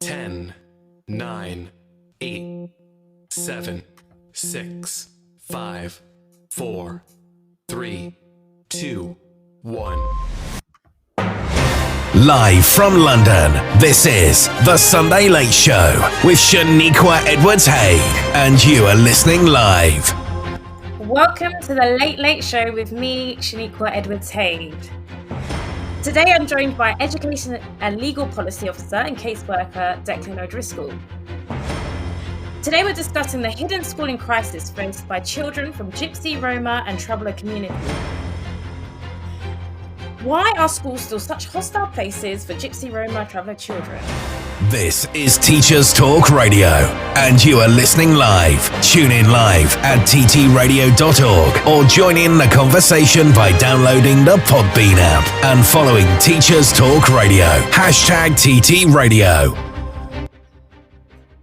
10, 9, 8, 7, 6, 5, 4, 3, 2, 1. Live from London, this is The Sunday Late Show with Shaniqua Edwards-Haid, and you are listening live. Welcome to The Late Late Show with me, Shaniqua Edwards-Haid. Today I'm joined by Education and Legal Policy Officer and caseworker Declan O'Driscoll. Today we're discussing the hidden schooling crisis faced by children from Gypsy, Roma and Traveller communities. Why are schools still such hostile places for Gypsy, Roma, Traveller children? This is Teachers Talk Radio, and you are listening live. Tune in live at ttradio.org or join in the conversation by downloading the Podbean app and following Teachers Talk Radio. #TT Radio.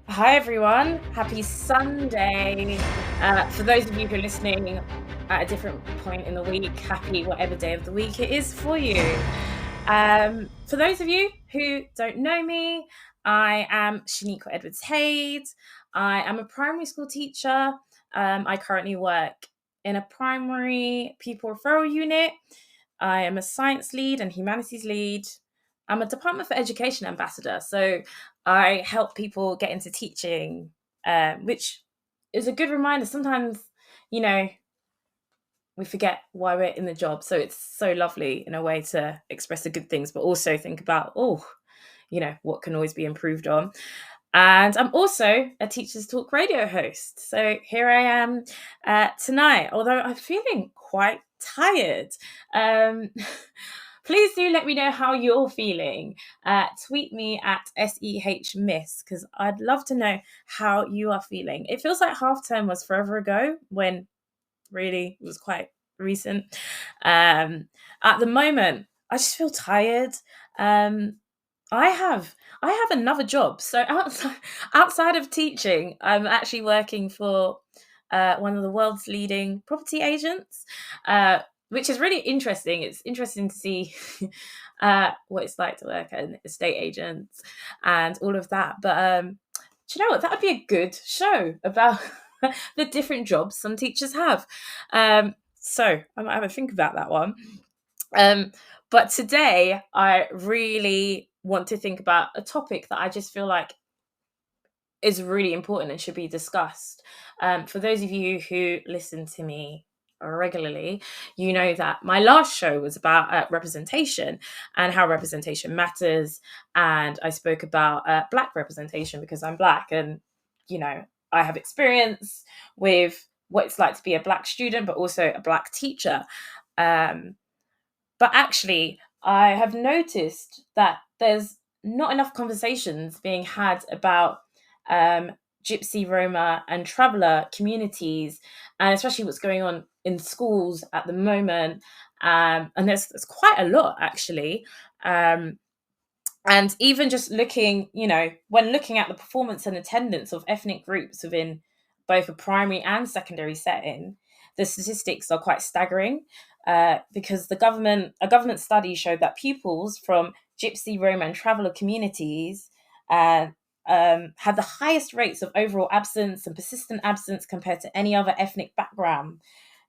Hi everyone, happy Sunday. For those of you who are listening at a different point in the week, happy whatever day of the week it is for you. For those of you who don't know me, I am Shaniqua Edwards-Haid. I am a primary school teacher. I currently work in a primary pupil referral unit. I am a science lead and humanities lead. I'm a Department for Education ambassador, so I help people get into teaching, which is a good reminder. Sometimes, we forget why we're in the job. So it's so lovely in a way to express the good things, but also think about, what can always be improved on. And I'm also a Teachers Talk radio host. So here I am tonight, although I'm feeling quite tired. Please do let me know how you're feeling. Tweet me at SEHMiss, because I'd love to know how you are feeling. It feels like half term was forever ago, when really it was quite recent. At the moment, I just feel tired. I have another job. So outside of teaching, I'm actually working for one of the world's leading property agents, which is really interesting. It's interesting to see what it's like to work at an estate agent and all of that. But do you know what? That would be a good show about the different jobs some teachers have. So I might have a think about that one. But today I really want to think about a topic that I just feel like is really important and should be discussed. For those of you who listen to me regularly, you know that my last show was about representation and how representation matters. And I spoke about Black representation because I'm Black, and, I have experience with what it's like to be a Black student, but also a Black teacher. But actually, I have noticed that there's not enough conversations being had about Gypsy, Roma and Traveller communities, and especially what's going on in schools at the moment. And there's quite a lot, actually. And even just looking, when looking at the performance and attendance of ethnic groups within both a primary and secondary setting, the statistics are quite staggering, because a government study showed that pupils from Gypsy, Roma and Traveller communities had the highest rates of overall absence and persistent absence compared to any other ethnic background.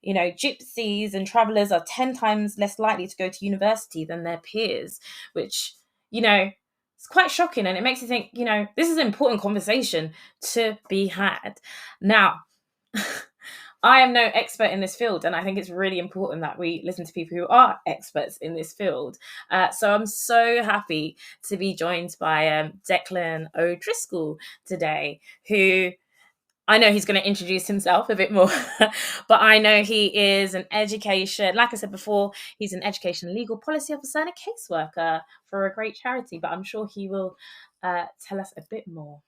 Gypsies and Travellers are 10 times less likely to go to university than their peers, which, it's quite shocking. And it makes you think, this is an important conversation to be had. Now, I am no expert in this field, and I think it's really important that we listen to people who are experts in this field. So I'm so happy to be joined by Declan O'Driscoll today, who I know he's going to introduce himself a bit more, but I know he is like I said before, he's an education legal policy officer and a caseworker for a great charity, but I'm sure he will tell us a bit more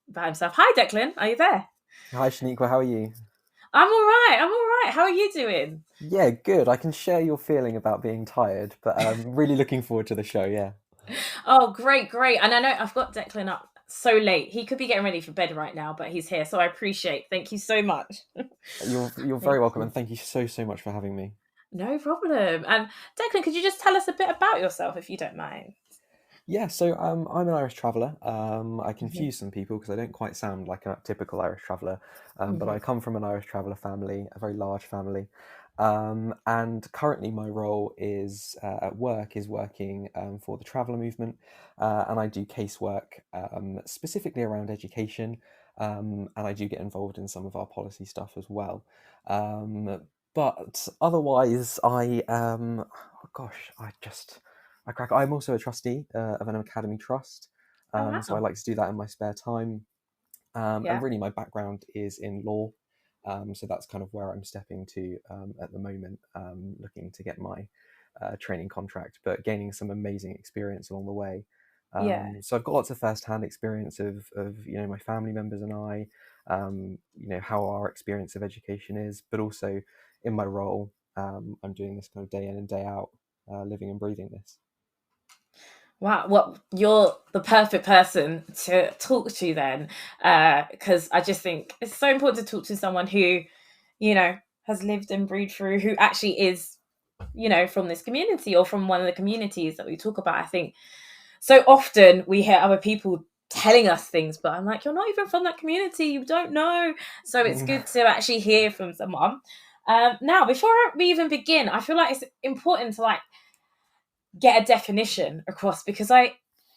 about himself. Hi, Declan. Are you there? Hi, Shaniqua. How are you? I'm all right. How are you doing? Yeah, good. I can share your feeling about being tired, but I'm really looking forward to the show, yeah. Oh, great. And I know I've got Declan up so late. He could be getting ready for bed right now, but he's here, so I appreciate. Thank you so much. You're very welcome, and thank you so much for having me. No problem. And Declan, could you just tell us a bit about yourself, if you don't mind? Yeah, so I'm an Irish traveller. I Hmm. confuse some people because I don't quite sound like a typical Irish traveller, but Hmm. I come from an Irish traveller family, a very large family. And currently, my role is at work is working for the traveller movement, and I do casework specifically around education, and I do get involved in some of our policy stuff as well. But otherwise, oh gosh, I crack. I'm also a trustee of an academy trust, Oh so I wow. like to do that in my spare time. And Yeah. really, my background is in law, so that's kind of where I'm stepping to at the moment, looking to get my training contract, but gaining some amazing experience along the way. Yeah. So I've got lots of first-hand experience of my family members and I, how our experience of education is, but also in my role, I'm doing this kind of day in and day out, living and breathing this. Wow, well, you're the perfect person to talk to then, because I just think it's so important to talk to someone who, has lived and breathed through, who actually is, from this community or from one of the communities that we talk about. I think so often we hear other people telling us things, but I'm like, you're not even from that community, you don't know. So it's good to actually hear from someone. Now, before we even begin, I feel like it's important to get a definition across because I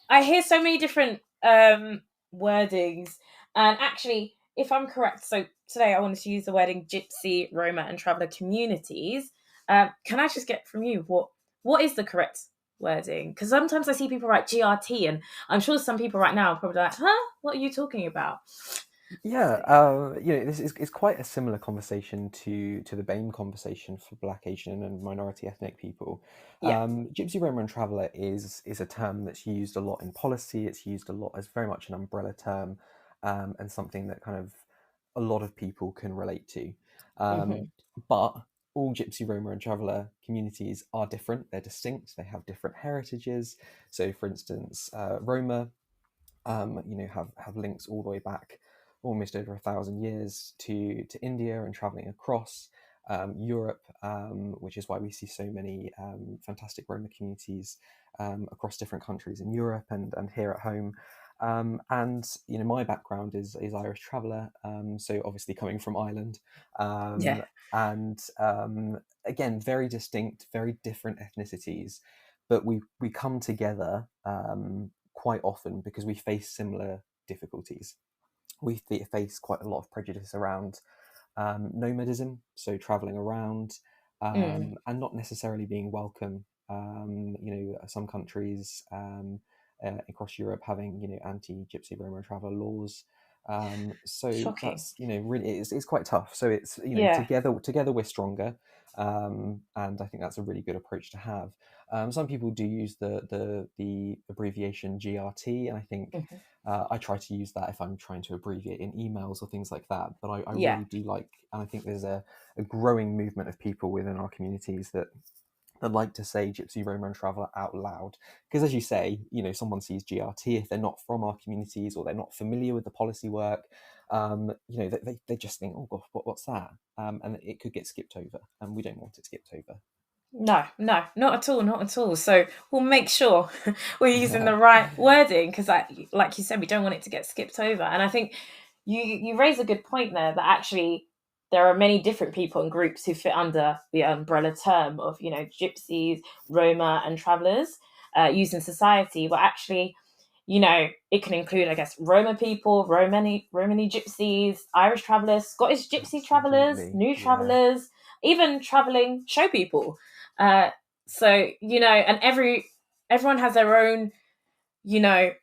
hear so many different wordings, and actually, if I'm correct, so today I wanted to use the wording Gypsy, Roma, and Traveller communities. Can I just get from you what is the correct wording? Because sometimes I see people write GRT, and I'm sure some people right now are probably like, "Huh, what are you talking about?" Yeah, So, this is quite a similar conversation to the BAME conversation for Black, Asian, and minority ethnic people. yeah. Gypsy, Roma, and Traveller is a term that's used a lot in policy. It's used a lot as very much an umbrella term, and something that kind of a lot of people can relate to. Hmm. Um, but all Gypsy, Roma, and Traveller communities are different. They're distinct. They have different heritages. So, for instance, Roma have links all the way back almost over 1,000 years to India and traveling across Europe, which is why we see so many fantastic Roma communities across different countries in Europe and here at home. And my background is Irish traveller, so obviously coming from Ireland, Yeah. and again very distinct, very different ethnicities, but we come together quite often because we face similar difficulties. We face quite a lot of prejudice around nomadism, so traveling around Mm. and not necessarily being welcome. Some countries across Europe having anti-Gypsy Roma traveller laws. So Shocking. that's really it's quite tough. So it's Yeah. together we're stronger, and I think that's a really good approach to have. Some people do use the abbreviation GRT, and I think Hmm. I try to use that if I'm trying to abbreviate in emails or things like that. But I Yeah. really do like, and I think there's a growing movement of people within our communities that like to say Gypsy, Roma, and Traveller out loud. Because as you say, someone sees GRT, if they're not from our communities or they're not familiar with the policy work, they just think, oh gosh, what's that? And it could get skipped over, and we don't want it skipped over. No, no, not at all, not at all. So we'll make sure we're using Yeah. the right wording because, like you said, we don't want it to get skipped over. And I think you raise a good point there that actually there are many different people and groups who fit under the umbrella term of gypsies, Roma, and travellers used in society. But actually, it can include, I guess, Roma people, Romani gypsies, Irish travellers, Scottish gypsy travellers, Absolutely. new Yeah. travellers, even travelling show people. uh, so and everyone has their own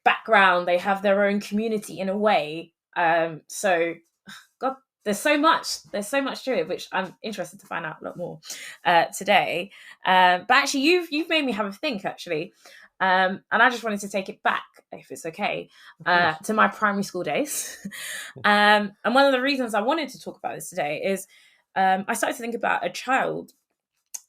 background. They have their own community in a way. So God, there's so much to it, which I'm interested to find out a lot more today. But actually, you've made me have a think actually, and I just wanted to take it back, if it's okay, Of course. to my primary school days. And one of the reasons I wanted to talk about this today is I started to think about a child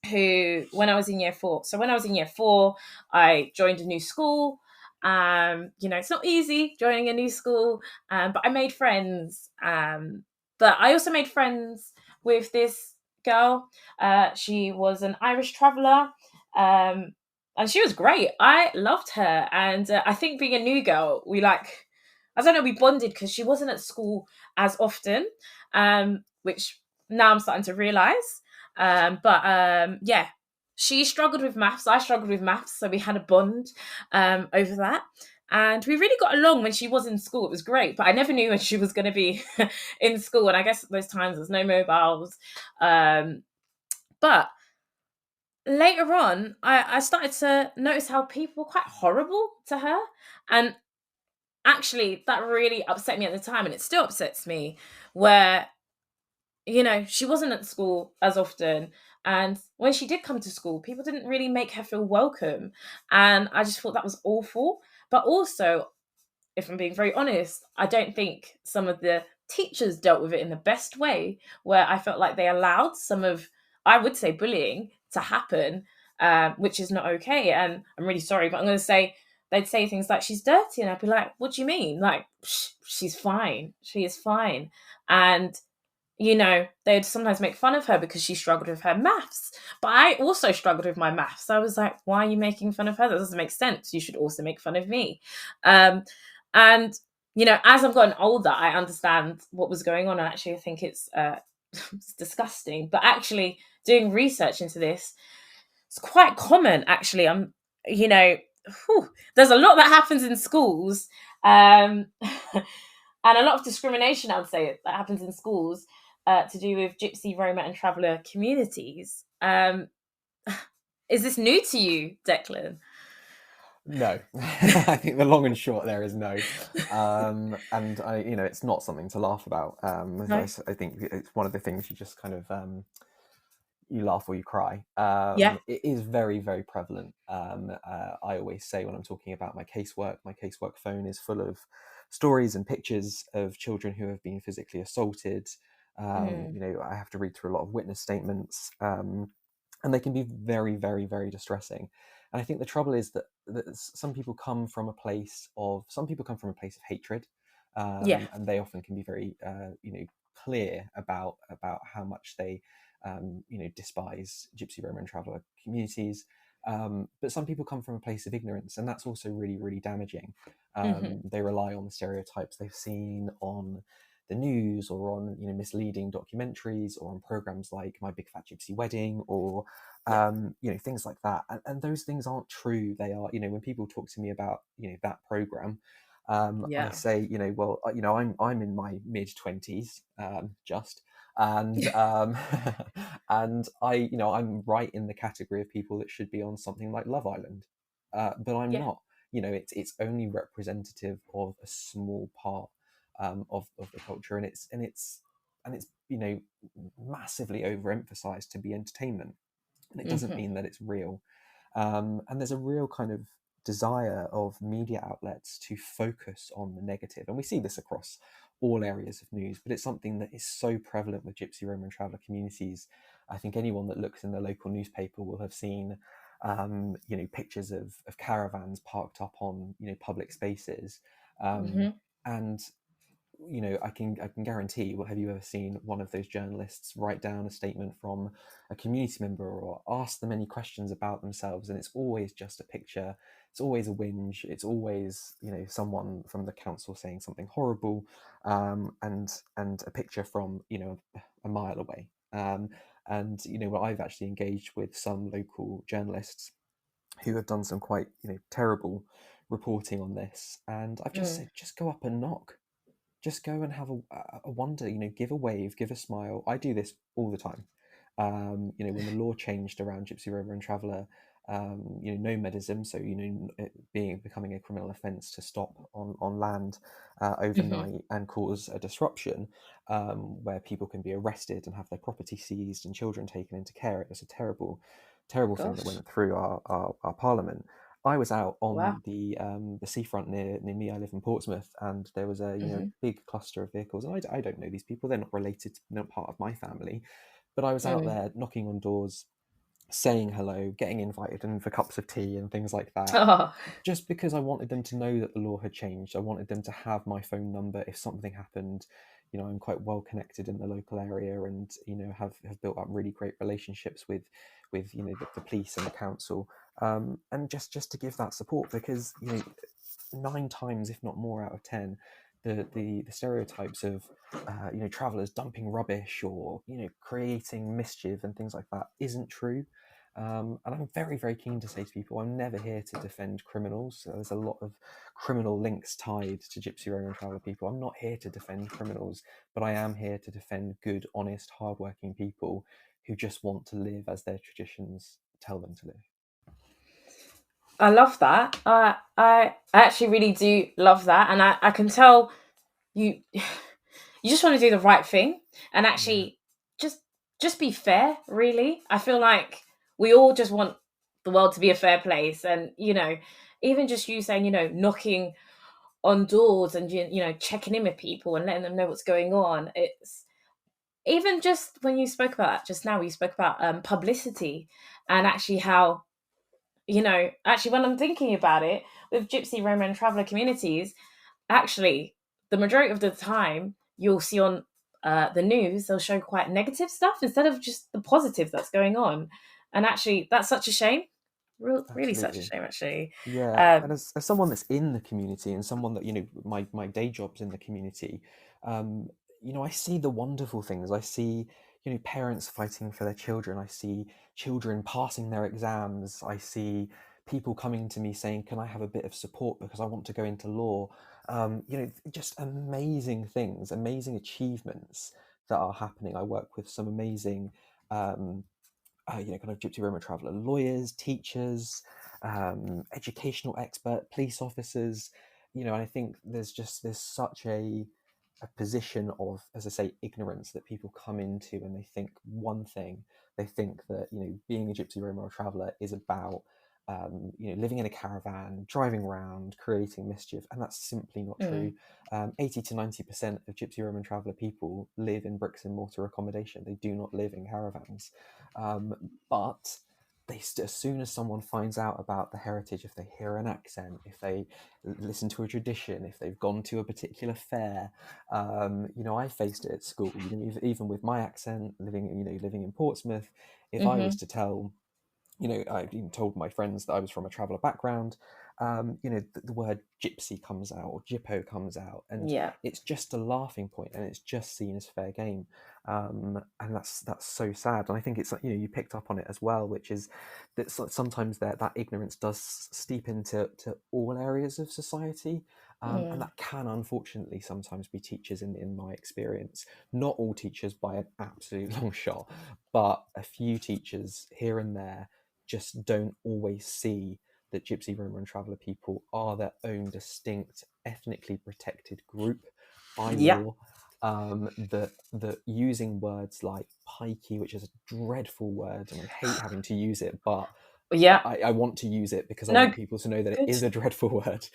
who, when I was in year four. So when I was in year four, I joined a new school. It's not easy joining a new school, but I made friends. But I also made friends with this girl. She was an Irish traveller. Um, and she was great. I loved her, and I think being a new girl, I don't know, we bonded because she wasn't at school as often, which now I'm starting to realize. Yeah, she struggled with maths. I struggled with maths, so we had a bond over that. And we really got along when she was in school. It was great, but I never knew when she was going to be in school. And I guess at those times there's no mobiles. But later on, I started to notice how people were quite horrible to her. And actually, that really upset me at the time. And it still upsets me, where, she wasn't at school as often. And when she did come to school, people didn't really make her feel welcome. And I just thought that was awful. But also, if I'm being very honest, I don't think some of the teachers dealt with it in the best way, where I felt like they allowed some of, I would say, bullying to happen, which is not okay. And I'm really sorry, but I'm going to say, they'd say things like, she's dirty. And I'd be like, what do you mean? Like, she's fine. She is fine. And they'd sometimes make fun of her because she struggled with her maths. But I also struggled with my maths. So I was like, why are you making fun of her? That doesn't make sense. You should also make fun of me. And, as I've gotten older, I understand what was going on. And actually, I think it's, it's disgusting. But actually, doing research into this, it's quite common, actually. There's a lot that happens in schools. And a lot of discrimination, I would say, that happens in schools to do with Gypsy, Roma and Traveller communities. Is this new to you, Declan? No. I think the long and short there is no. And it's not something to laugh about. No. I think it's one of the things you just kind of you laugh or you cry. Yeah. It is very, very prevalent. I always say when I'm talking about my casework phone is full of stories and pictures of children who have been physically assaulted. I have to read through a lot of witness statements, and they can be very, very, very distressing. And I think the trouble is that some people come from a place of hatred, and they often can be very, clear about how much they, despise Gypsy, Roma, and Traveller communities. But some people come from a place of ignorance, and that's also really, really damaging. They rely on the stereotypes they've seen on the news or on misleading documentaries or on programs like My Big Fat Gypsy Wedding or things like that, and those things aren't true. They are, when people talk to me about that program, I say, I'm in my mid-20s, just, and and I'm right in the category of people that should be on something like Love Island, but I'm not. It's only representative of a small part of the culture, and it's massively overemphasized to be entertainment, and it doesn't mean that it's real. And there's a real kind of desire of media outlets to focus on the negative, and we see this across all areas of news, but it's something that is so prevalent with Gypsy, Roma and Traveller communities. I think anyone that looks in the local newspaper will have seen pictures of caravans parked up on public spaces, and I can guarantee. Well, have you ever seen one of those journalists write down a statement from a community member or ask them any questions about themselves? And it's always just a picture. It's always a whinge. It's always someone from the council saying something horrible, and a picture from a mile away. I've actually engaged with some local journalists who have done some quite terrible reporting on this, and I've just said, just go up and knock. Just go and have a wonder, give a wave, give a smile. I do this all the time. When the law changed around Gypsy, Roma and Traveller, nomadism, so becoming a criminal offence to stop on land overnight and cause a disruption, where people can be arrested and have their property seized and children taken into care. It was a terrible, terrible thing that went through our parliament. I was out on the seafront near me. I live in Portsmouth, and there was a big cluster of vehicles. And I don't know these people; they're not related, not part of my family. But I was out there knocking on doors, saying hello, getting invited in for cups of tea and things like that, just because I wanted them to know that the law had changed. I wanted them to have my phone number if something happened. I'm quite well connected in the local area, and have built up really great relationships with the police and the council. And just to give that support, because 9 times, if not more, out of 10, the stereotypes of travelers dumping rubbish or creating mischief and things like that isn't true. And I'm very, very keen to say to people, I'm never here to defend criminals. So there's a lot of criminal links tied to Gypsy, Roma and Traveller people. I'm not here to defend criminals, but I am here to defend good, honest, hardworking people who just want to live as their traditions tell them to live. I love that. I actually really do love that, and I can tell you you just want to do the right thing, and actually just be fair. Really, I feel like we all just want the world to be a fair place, and even just you saying knocking on doors and checking in with people and letting them know what's going on. It's even just when you spoke about that just now, you spoke about publicity, and actually how actually when I'm thinking about it, with Gypsy, Roma and Traveller communities, actually the majority of the time you'll see on the news, they'll show quite negative stuff instead of just the positive that's going on. And actually that's such a shame. Really such a Absolutely. shame, actually. Yeah, and as someone that's in the community and someone that my day job's in the community, I see the wonderful things. I see parents fighting for their children. I see children passing their exams. I see people coming to me saying, "Can I have a bit of support because I want to go into law?" Just amazing things, amazing achievements that are happening. I work with some amazing. Kind of Gypsy Roma Traveller lawyers, teachers, educational expert, police officers, and I think there's such a position of, as I say, ignorance that people come into, and they think one thing. They think that being a Gypsy Roma or Traveller is about living in a caravan, driving around, creating mischief, and that's simply not true. 80 to 90% of Gypsy Roma and Traveller people live in bricks and mortar accommodation. They do not live in caravans. But as soon as someone finds out about the heritage, if they hear an accent, if they listen to a tradition, if they've gone to a particular fair, I faced it at school. Even with my accent, living in Portsmouth, if I was to tell, I even told my friends that I was from a traveller background, the word gypsy comes out or gyppo comes out, and it's just a laughing point, and it's just seen as fair game, and that's so sad. And I think it's you picked up on it as well, which is that sometimes that ignorance does steep into all areas of society. And that can unfortunately sometimes be teachers in my experience. Not all teachers by an absolute long shot, but a few teachers here and there just don't always see that Gypsy, Roma and Traveller people are their own distinct, ethnically protected group by law. That using words like pikey, which is a dreadful word, and I hate having to use it, but I want to use it because I want people to know that it is a dreadful word.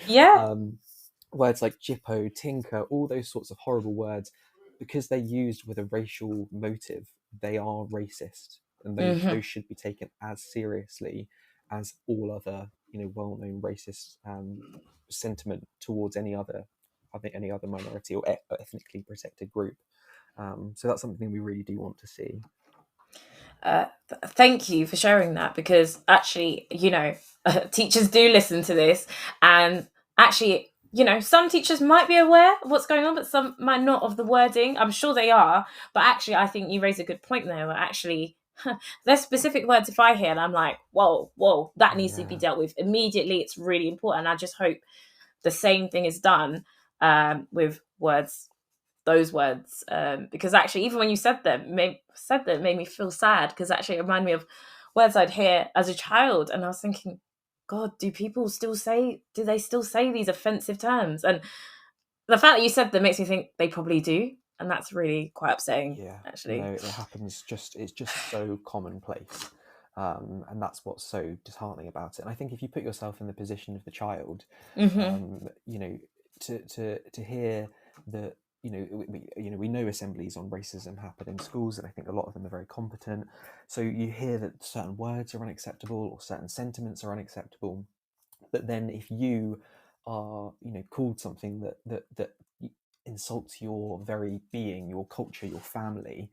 Words like jippo, tinker, all those sorts of horrible words, because they're used with a racial motive, they are racist, and those should be taken as seriously as all other well-known racist sentiment towards any other minority or ethnically protected group. So that's something we really do want to see. Thank you for sharing that, because actually teachers do listen to this, and actually some teachers might be aware of what's going on, but some might not, of the wording. I'm sure they are, but actually I think you raise a good point there, where actually there's specific words if I hear and I'm like, whoa, that needs to be dealt with immediately. It's really important. I just hope the same thing is done with those words, because actually even when you said them, it made me feel sad, because actually it reminded me of words I'd hear as a child, and I was thinking, God, do they still say these offensive terms? And the fact that you said that makes me think they probably do, and that's really quite upsetting. Actually, it happens. It's just so commonplace, and that's what's so disheartening about it. And I think if you put yourself in the position of the child, to hear that we know assemblies on racism happen in schools, and I think a lot of them are very competent. So you hear that certain words are unacceptable or certain sentiments are unacceptable, but then if you are called something that insults your very being, your culture, your family,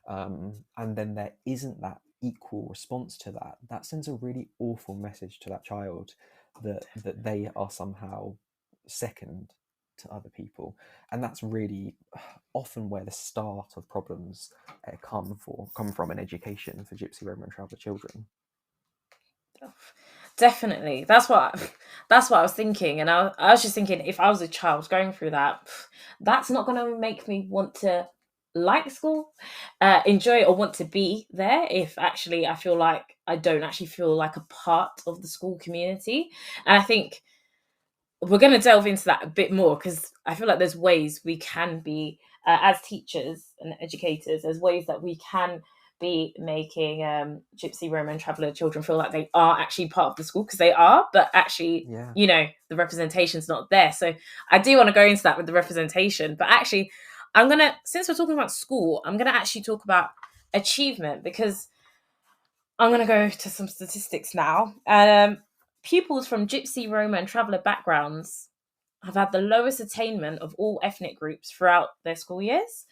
and then there isn't that equal response to that, that sends a really awful message to that child that they are somehow second to other people. And that's really often where the start of problems come from in education for Gypsy, Roma and Traveller children. Definitely. That's what I was thinking. And I was just thinking, if I was a child going through that, that's not going to make me want to like school, enjoy it, or want to be there if actually I feel like I don't actually feel like a part of the school community. And I think we're going to delve into that a bit more, because I feel like there's ways we can be, as teachers and educators, there's ways that we can be making Gypsy, Roma and Traveller children feel like they are actually part of the school, because they are, but actually, Yeah. the representation's not there. So I do want to go into that with the representation, but actually, since we're talking about school, I'm going to actually talk about achievement, because I'm going to go to some statistics now. And pupils from Gypsy, Roma and Traveller backgrounds have had the lowest attainment of all ethnic groups throughout their school years,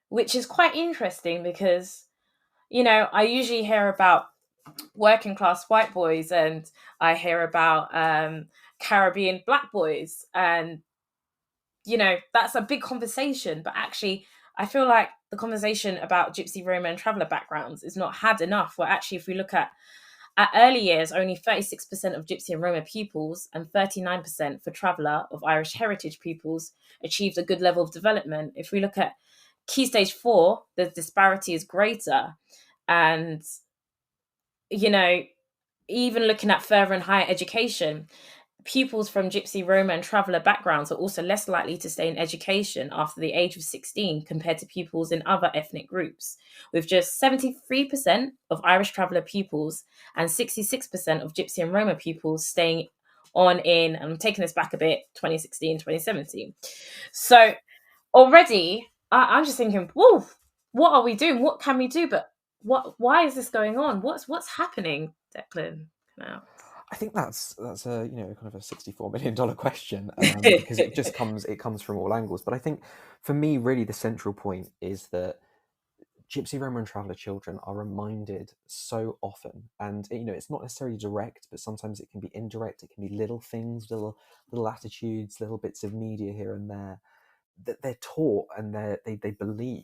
which is quite interesting because, I usually hear about working class white boys, and I hear about Caribbean black boys, and that's a big conversation. But actually, I feel like the conversation about Gypsy, Roma and Traveller backgrounds is not had enough. Where actually, if we look at early years, only 36% of Gypsy and Roma pupils and 39% for Traveller of Irish heritage pupils achieved a good level of development. If we look at Key Stage 4, the disparity is greater. And, even looking at further and higher education, pupils from Gypsy, Roma and Traveller backgrounds are also less likely to stay in education after the age of 16 compared to pupils in other ethnic groups, with just 73% of Irish Traveller pupils and 66% of Gypsy and Roma pupils staying on in, and I'm taking this back a bit, 2016, 2017. So already, I'm just thinking, whoa, what are we doing? What can we do? But why is this going on? What's happening, Declan? Now. I think that's a kind of a $64 million question, because it comes from all angles. But I think for me, really, the central point is that Gypsy, Roma and Traveller children are reminded so often, and it's not necessarily direct, but sometimes it can be indirect. It can be little things, little attitudes, little bits of media here and there, that they're taught, and they believe.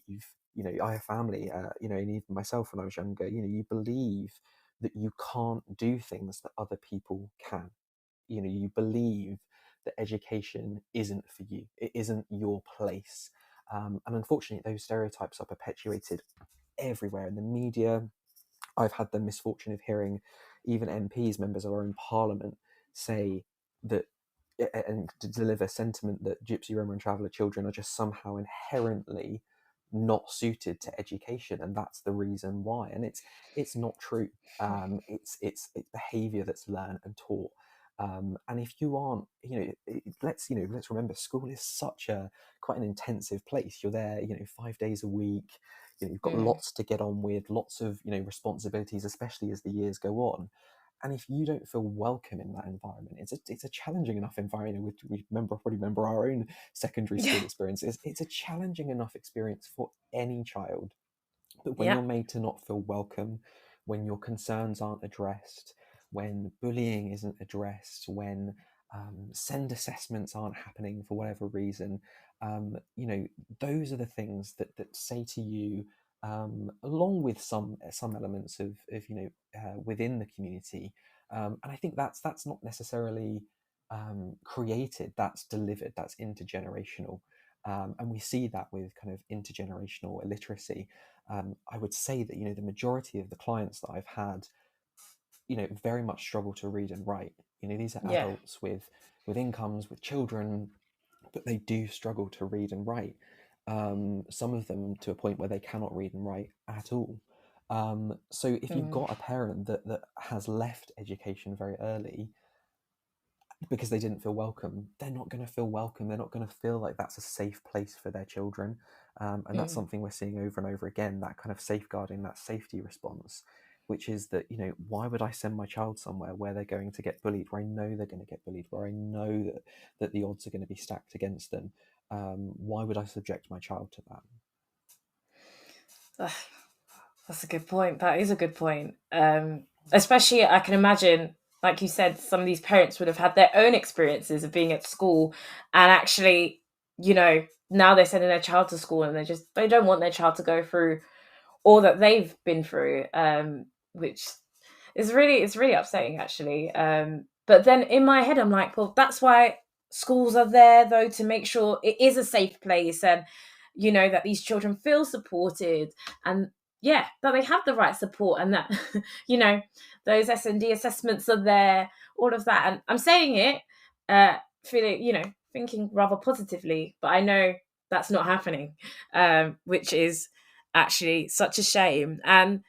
I have family, and even myself when I was younger, you believe that you can't do things that other people can. You believe that education isn't for you. It isn't your place. And unfortunately, those stereotypes are perpetuated everywhere in the media. I've had the misfortune of hearing even MPs, members of our own parliament, say that and to deliver sentiment that Gypsy, Roma and Traveller children are just somehow inherently not suited to education, and that's the reason why. And it's not true. It's behaviour that's learned and taught. And if you aren't, let's remember, school is such quite an intensive place. You're there, 5 days a week. You've got lots to get on with, lots of responsibilities, especially as the years go on. And if you don't feel welcome in that environment, it's a challenging enough environment. We probably remember our own secondary school experiences. It's a challenging enough experience for any child. But when you're made to not feel welcome, when your concerns aren't addressed, when bullying isn't addressed, when send assessments aren't happening for whatever reason, those are the things that say to you, along with some elements of within the community, and I think that's not necessarily created, that's delivered, that's intergenerational, and we see that with kind of intergenerational illiteracy. I would say that the majority of the clients that I've had, very much struggle to read and write. These are adults with incomes, with children, but they do struggle to read and write. Some of them to a point where they cannot read and write at all. So if you've got a parent that has left education very early because they didn't feel welcome, they're not going to feel welcome. They're not going to feel like that's a safe place for their children. And that's something we're seeing over and over again, that kind of safeguarding, that safety response, which is that, why would I send my child somewhere where they're going to get bullied, where I know they're going to get bullied, where I know that the odds are going to be stacked against them? Why would I subject my child to that? That's a good point. That is a good point. Especially, I can imagine, like you said, some of these parents would have had their own experiences of being at school, and actually, now they're sending their child to school, and they don't want their child to go through all that they've been through, which it's really upsetting, actually. But then in my head, I'm like, well, that's why schools are there, though, to make sure it is a safe place, and that these children feel supported, and yeah, that they have the right support, and that you know those S&D assessments are there, all of that. And I'm saying it, feeling, thinking rather positively, but I know that's not happening, which is actually such a shame. And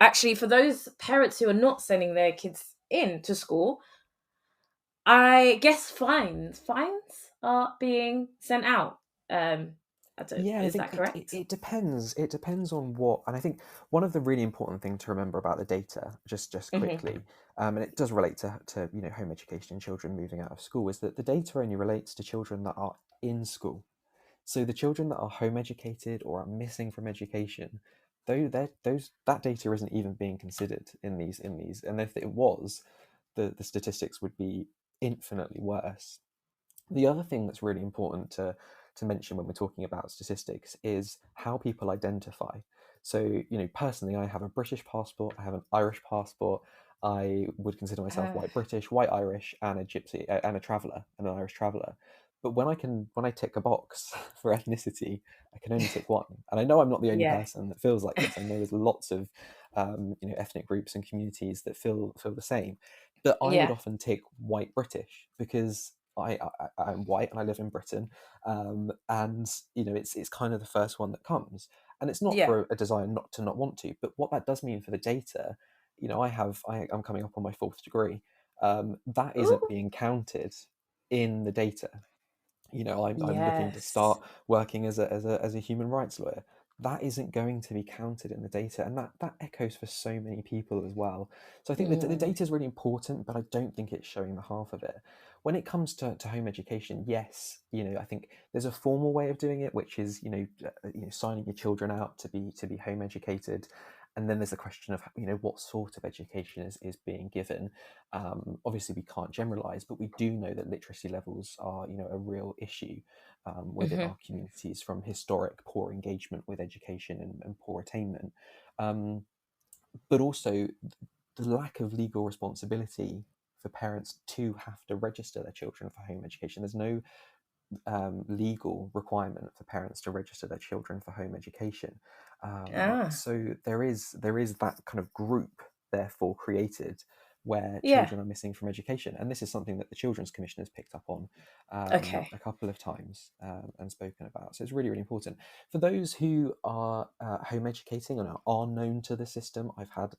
actually, for those parents who are not sending their kids in to school, I guess fines are being sent out. I don't. Yeah, and I Is think that correct? it depends. It depends on what, and I think one of the really important things to remember about the data, just Hmm. quickly, and it does relate to home education and children moving out of school, is that the data only relates to children that are in school. So the children that are home educated or are missing from education, though that data isn't even being considered in these, and if it was, the statistics would be infinitely worse. The other thing that's really important to mention when we're talking about statistics is how people identify. So, personally, I have a British passport, I have an Irish passport. I would consider myself Uh, white British, white Irish, and a gypsy and a traveller, and an Irish traveller. But when I tick a box for ethnicity, I can only tick one. And I know I'm not the only yeah. person that feels like this. I know there's lots of ethnic groups and communities that feel the same. But I would Yeah. often tick white British because I'm white and I live in Britain, and it's kind of the first one that comes, and it's not Yeah. for a desire not want to, but what that does mean for the data, I'm coming up on my fourth degree, that isn't Ooh. being counted in the data. I'm looking to Yes. start working as a human rights lawyer. That isn't going to be counted in the data, and that echoes for so many people as well. So I think the Mm. data is really important, but I don't think it's showing the half of it. When it comes to home education, yes, I think there's a formal way of doing it, which is signing your children out to be home educated, and then there's a question of what sort of education is being given. Obviously, we can't generalize, but we do know that literacy levels are, a real issue within Hmm. our communities from historic poor engagement with education and poor attainment. Um, but also the lack of legal responsibility for parents to have to register their children for home education. There's no legal requirement for parents to register their children for home education. Ah. So there is that kind of group therefore created where Yeah. children are missing from education, and this is something that the Children's Commission has picked up on Okay. a couple of times and spoken about. So it's really, really important for those who are home educating and are known to the system. I've had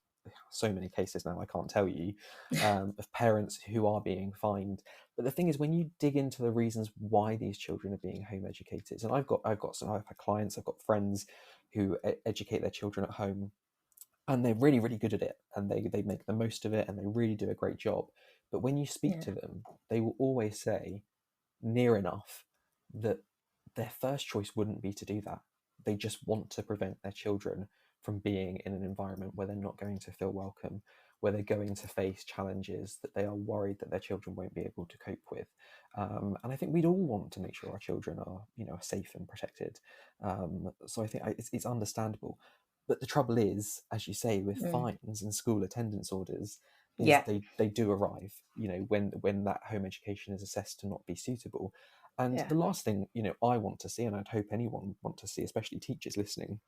so many cases now I can't tell you of parents who are being fined. But the thing is, when you dig into the reasons why these children are being home educated, and I've had clients, I've got friends who educate their children at home, and they're really, really good at it, and they make the most of it, and they really do a great job. But when you speak Yeah. to them, they will always say, near enough, that their first choice wouldn't be to do that. They just want to prevent their children from being in an environment where they're not going to feel welcome, where they're going to face challenges that they are worried that their children won't be able to cope with. And I think we'd all want to make sure our children are, safe and protected. So I think it's understandable. But the trouble is, as you say, with Mm. fines and school attendance orders, is Yeah. they do arrive, when that home education is assessed to not be suitable. And Yeah. the last thing, I want to see, and I'd hope anyone want to see, especially teachers listening,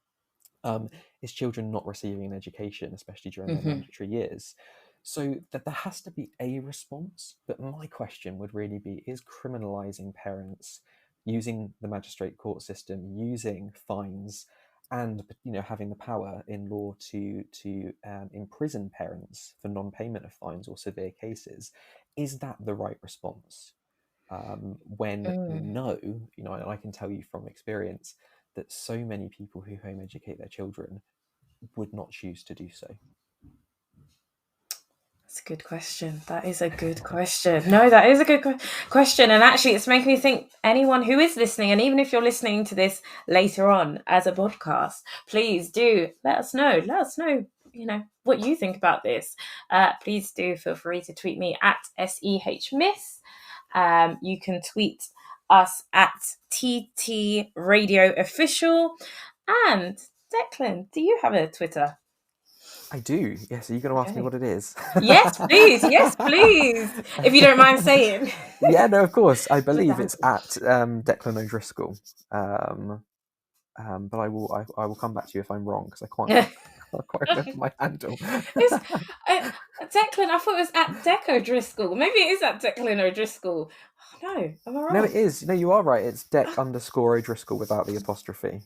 is children not receiving an education, especially during their Hmm. mandatory years. So that there has to be a response. But my question would really be: is criminalising parents, using the magistrate court system, using fines, and having the power in law to imprison parents for non-payment of fines or severe cases, is that the right response? When we Mm. know, and I can tell you from experience that so many people who home educate their children would not choose to do so. That's a good question. That is a good question. No, that is a good question. And actually, it's making me think anyone who is listening, and even if you're listening to this later on as a podcast, please do let us know. Let us know, what you think about this. Please do feel free to tweet me at SEHMiss. You can tweet us at TT Radio Official. And Declan, do you have a Twitter? I do. Yes. Are you going to ask me what it is? Yes, please. Yes, please. If you don't mind saying. Yeah, no, of course. I believe it's at Declan O'Driscoll. But I will come back to you if I'm wrong, because I can't quite remember my handle. Declan, I thought it was at Deck O'Driscoll. Maybe it is at Declan O'Driscoll. Oh, no, am I wrong? No, it is. No, you are right. It's Deck_O'Driscoll without the apostrophe.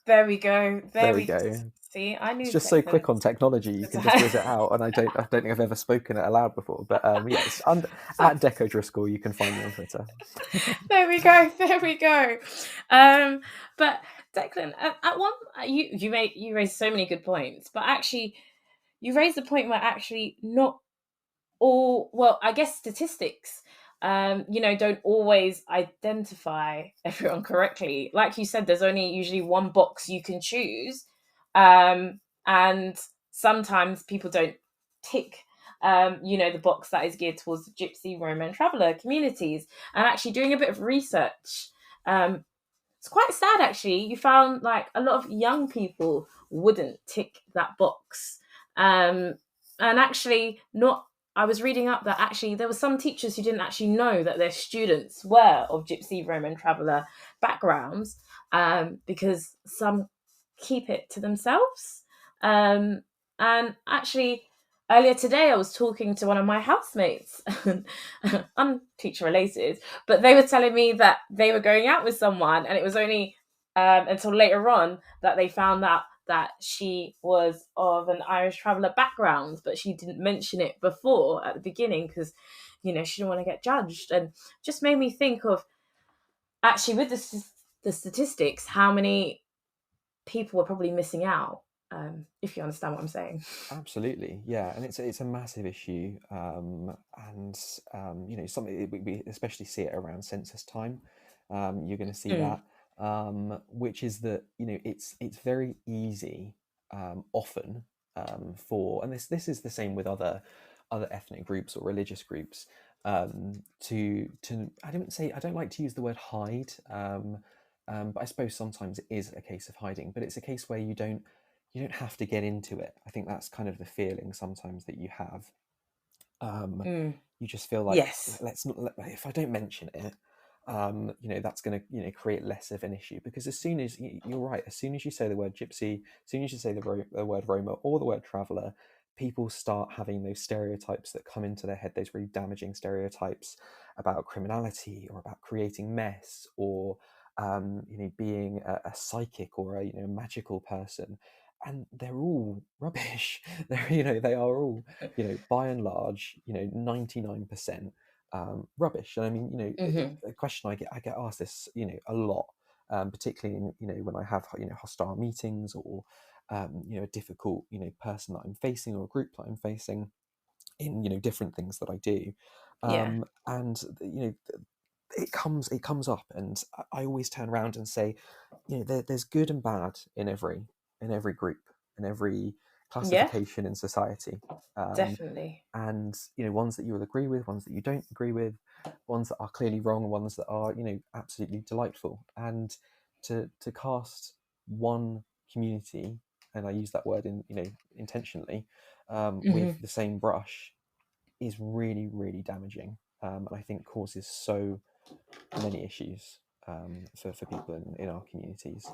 There we go. There we go. See, I knew. It's just so quick on technology. You can just whiz it out, and I don't think I've ever spoken it aloud before. But yes, at Deck O'Driscoll, you can find me on Twitter. There we go. But Declan, at one, you raised so many good points, but actually, you raised the point where actually not all. Well, I guess statistics. Don't always identify everyone correctly. Like you said, there's only usually one box you can choose. And sometimes people don't tick, the box that is geared towards the Gypsy, Roma and Traveller communities. And actually doing a bit of research, it's quite sad actually. You found like a lot of young people wouldn't tick that box. And actually I was reading up that actually there were some teachers who didn't actually know that their students were of Gypsy, Roma and Traveller backgrounds, because some keep it to themselves. And actually, earlier today, I was talking to one of my housemates, unteacher related, but they were telling me that they were going out with someone, and it was only until later on that they found out that she was of an Irish Traveller background, but she didn't mention it before at the beginning because, she didn't want to get judged. And just made me think of, actually, with the statistics, how many people were probably missing out, if you understand what I'm saying. Absolutely, yeah, and it's a massive issue, and something we especially see it around census time. You're going to see that, which is that it's very easy, often, for, and this is the same with other ethnic groups or religious groups, to I don't like to use the word hide. But I suppose sometimes it is a case of hiding, but it's a case where you don't have to get into it. I think that's kind of the feeling sometimes that you have. You just feel like, yes, if I don't mention it, that's going to create less of an issue, because as soon as you're right, as soon as you say the word Gypsy, as soon as you say the word Roma or the word Traveller, people start having those stereotypes that come into their head, those really damaging stereotypes about criminality or about creating mess or being a psychic or a magical person, and they're all rubbish. They are all by and large 99% rubbish. And I mean a question I get asked this a lot, particularly in when I have hostile meetings or a difficult person that I'm facing or a group that I'm facing in different things that I do, and it comes up, and I always turn around and say, there's good and bad in every group, in every classification in society. Definitely. And ones that you will agree with, ones that you don't agree with, ones that are clearly wrong, ones that are absolutely delightful. And to cast one community, and I use that word intentionally, with the same brush, is really, really damaging, and I think causes so many issues for people in our communities.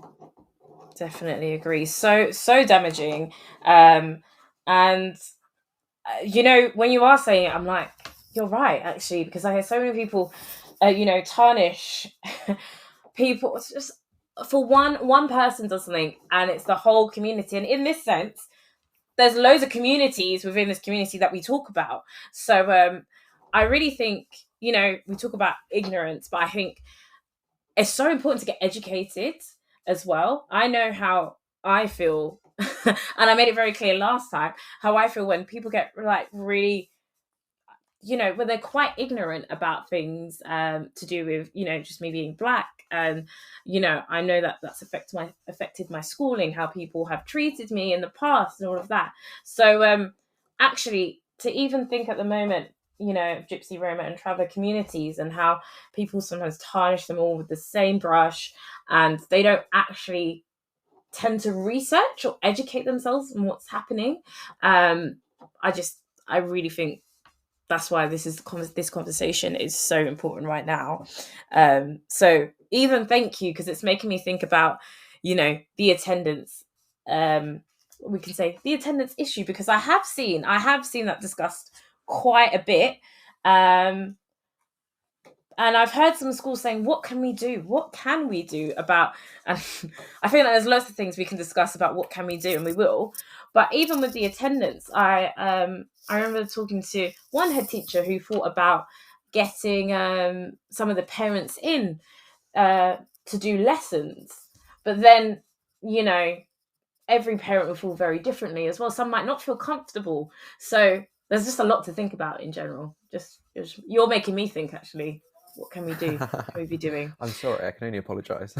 Definitely agree. So damaging. And when you are saying it, I'm like, you're right, actually, because I hear so many people tarnish people. It's just for one person does something and it's the whole community. And in this sense, there's loads of communities within this community that we talk about. So I really think, we talk about ignorance, but I think it's so important to get educated as well. I know how I feel, and I made it very clear last time, how I feel when people get like really where they're quite ignorant about things to do with, just me being black. And, I know that that's affected my schooling, how people have treated me in the past and all of that. So actually, to even think at the moment, of Gypsy, Roma and Traveller communities and how people sometimes tarnish them all with the same brush, and they don't actually tend to research or educate themselves on what's happening. I really think that's why this conversation is so important right now. So even thank you, because it's making me think about, the attendance. We can say the attendance issue, because I have seen that discussed quite a bit. And I've heard some schools saying, what can we do? What can we do about, and I think that there's lots of things we can discuss about what can we do, and we will. But even with the attendance, I remember talking to one head teacher who thought about getting some of the parents in to do lessons. But then, every parent will feel very differently as well. Some might not feel comfortable. So there's just a lot to think about in general. Just you're making me think, actually. What can we do? What can we be doing? I'm sorry, I can only apologise.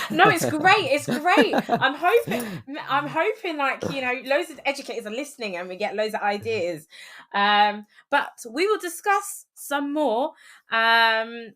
No, it's great. It's great. I'm hoping loads of educators are listening and we get loads of ideas. But we will discuss some more and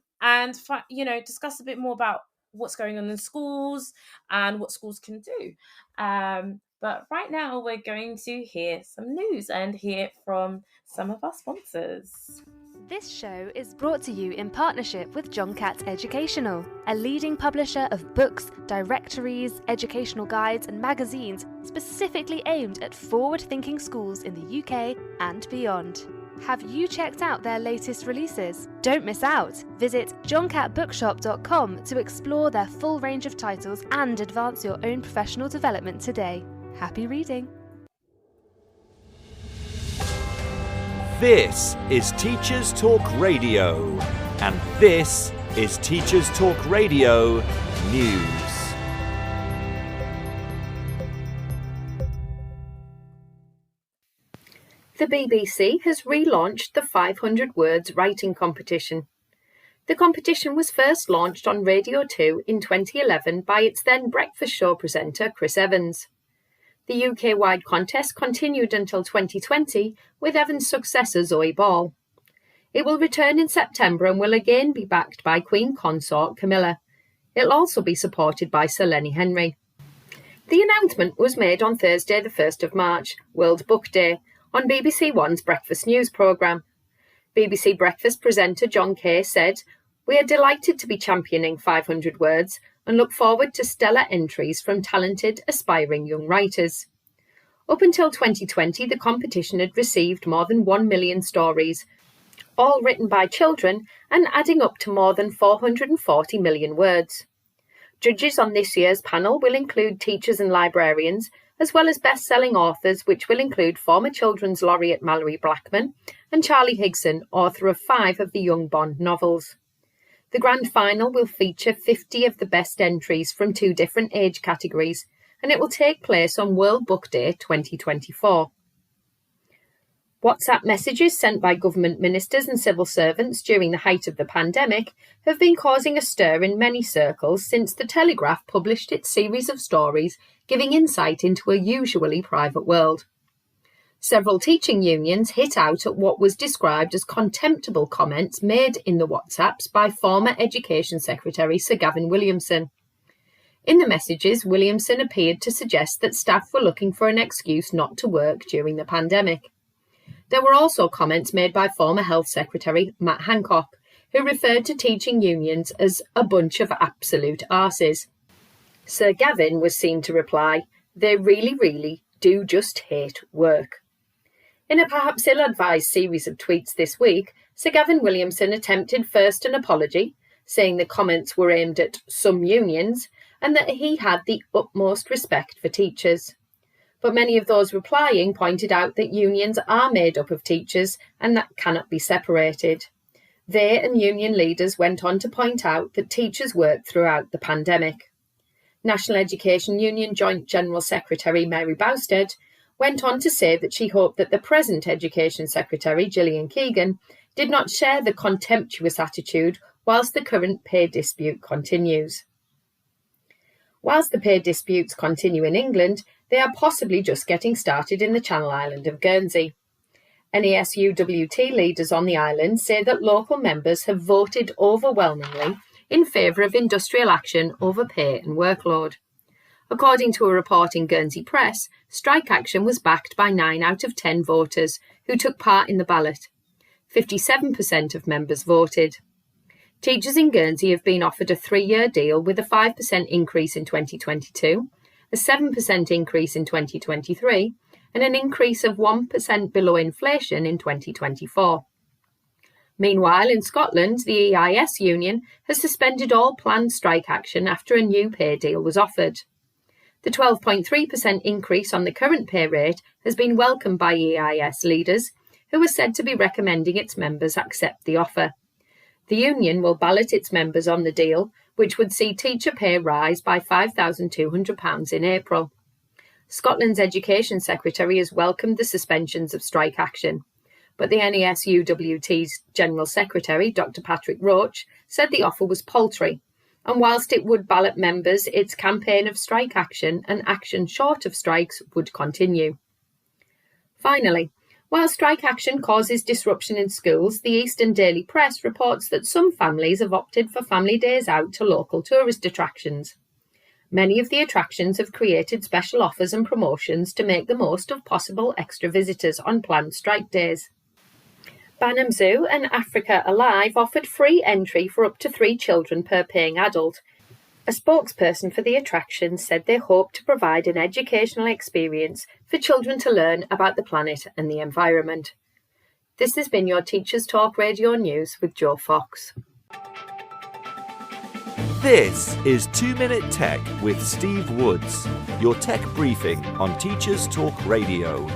discuss a bit more about what's going on in schools and what schools can do. But right now we're going to hear some news and hear from some of our sponsors. This show is brought to you in partnership with John Catt Educational, a leading publisher of books, directories, educational guides and magazines specifically aimed at forward-thinking schools in the UK and beyond. Have you checked out their latest releases? Don't miss out! Visit johncattbookshop.com to explore their full range of titles and advance your own professional development today. Happy reading! This is Teachers Talk Radio, and this is Teachers Talk Radio News. The BBC has relaunched the 500 Words Writing Competition. The competition was first launched on Radio 2 in 2011 by its then breakfast show presenter Chris Evans. The UK-wide contest continued until 2020 with Evans' successor Zoe Ball. It will return in September and will again be backed by Queen Consort Camilla. It'll also be supported by Sir Lenny Henry. The announcement was made on Thursday the 1st of March, World Book Day, on BBC One's Breakfast News programme. BBC Breakfast presenter John Kay said, "We are delighted to be championing 500 Words and look forward to stellar entries from talented, aspiring young writers." Up until 2020, the competition had received more than 1 million stories, all written by children and adding up to more than 440 million words. Judges on this year's panel will include teachers and librarians, as well as best-selling authors, which will include former Children's Laureate Mallory Blackman and Charlie Higson, author of 5 of the Young Bond novels. The grand final will feature 50 of the best entries from 2 different age categories, and it will take place on World Book Day 2024. WhatsApp messages sent by government ministers and civil servants during the height of the pandemic have been causing a stir in many circles since The Telegraph published its series of stories giving insight into a usually private world. Several teaching unions hit out at what was described as contemptible comments made in the WhatsApps by former Education Secretary Sir Gavin Williamson. In the messages, Williamson appeared to suggest that staff were looking for an excuse not to work during the pandemic. There were also comments made by former Health Secretary Matt Hancock, who referred to teaching unions as a bunch of absolute arses. Sir Gavin was seen to reply, "They really, really do just hate work." In a perhaps ill-advised series of tweets this week, Sir Gavin Williamson attempted first an apology, saying the comments were aimed at some unions and that he had the utmost respect for teachers. But many of those replying pointed out that unions are made up of teachers and that cannot be separated. They and union leaders went on to point out that teachers worked throughout the pandemic. National Education Union Joint General Secretary Mary Bousted went on to say that she hoped that the present Education Secretary, Gillian Keegan, did not share the contemptuous attitude whilst the current pay dispute continues. Whilst the pay disputes continue in England, they are possibly just getting started in the Channel Island of Guernsey. NASUWT leaders on the island say that local members have voted overwhelmingly in favour of industrial action over pay and workload. According to a report in Guernsey Press, strike action was backed by 9 out of 10 voters who took part in the ballot. 57% of members voted. Teachers in Guernsey have been offered a 3-year deal with a 5% increase in 2022, a 7% increase in 2023, and an increase of 1% below inflation in 2024. Meanwhile, in Scotland, the EIS union has suspended all planned strike action after a new pay deal was offered. The 12.3% increase on the current pay rate has been welcomed by EIS leaders, who are said to be recommending its members accept the offer. The union will ballot its members on the deal, which would see teacher pay rise by £5,200 in April. Scotland's Education Secretary has welcomed the suspensions of strike action, but the NASUWT's General Secretary, Dr Patrick Roach, said the offer was paltry, and whilst it would ballot members, its campaign of strike action and action short of strikes would continue. Finally, while strike action causes disruption in schools, the Eastern Daily Press reports that some families have opted for family days out to local tourist attractions. Many of the attractions have created special offers and promotions to make the most of possible extra visitors on planned strike days. Banham Zoo and Africa Alive offered free entry for up to 3 children per paying adult. A spokesperson for the attraction said they hope to provide an educational experience for children to learn about the planet and the environment. This has been your Teachers Talk Radio News with Joe Fox. This is 2 Minute Tech with Steve Woods, your tech briefing on Teachers Talk Radio.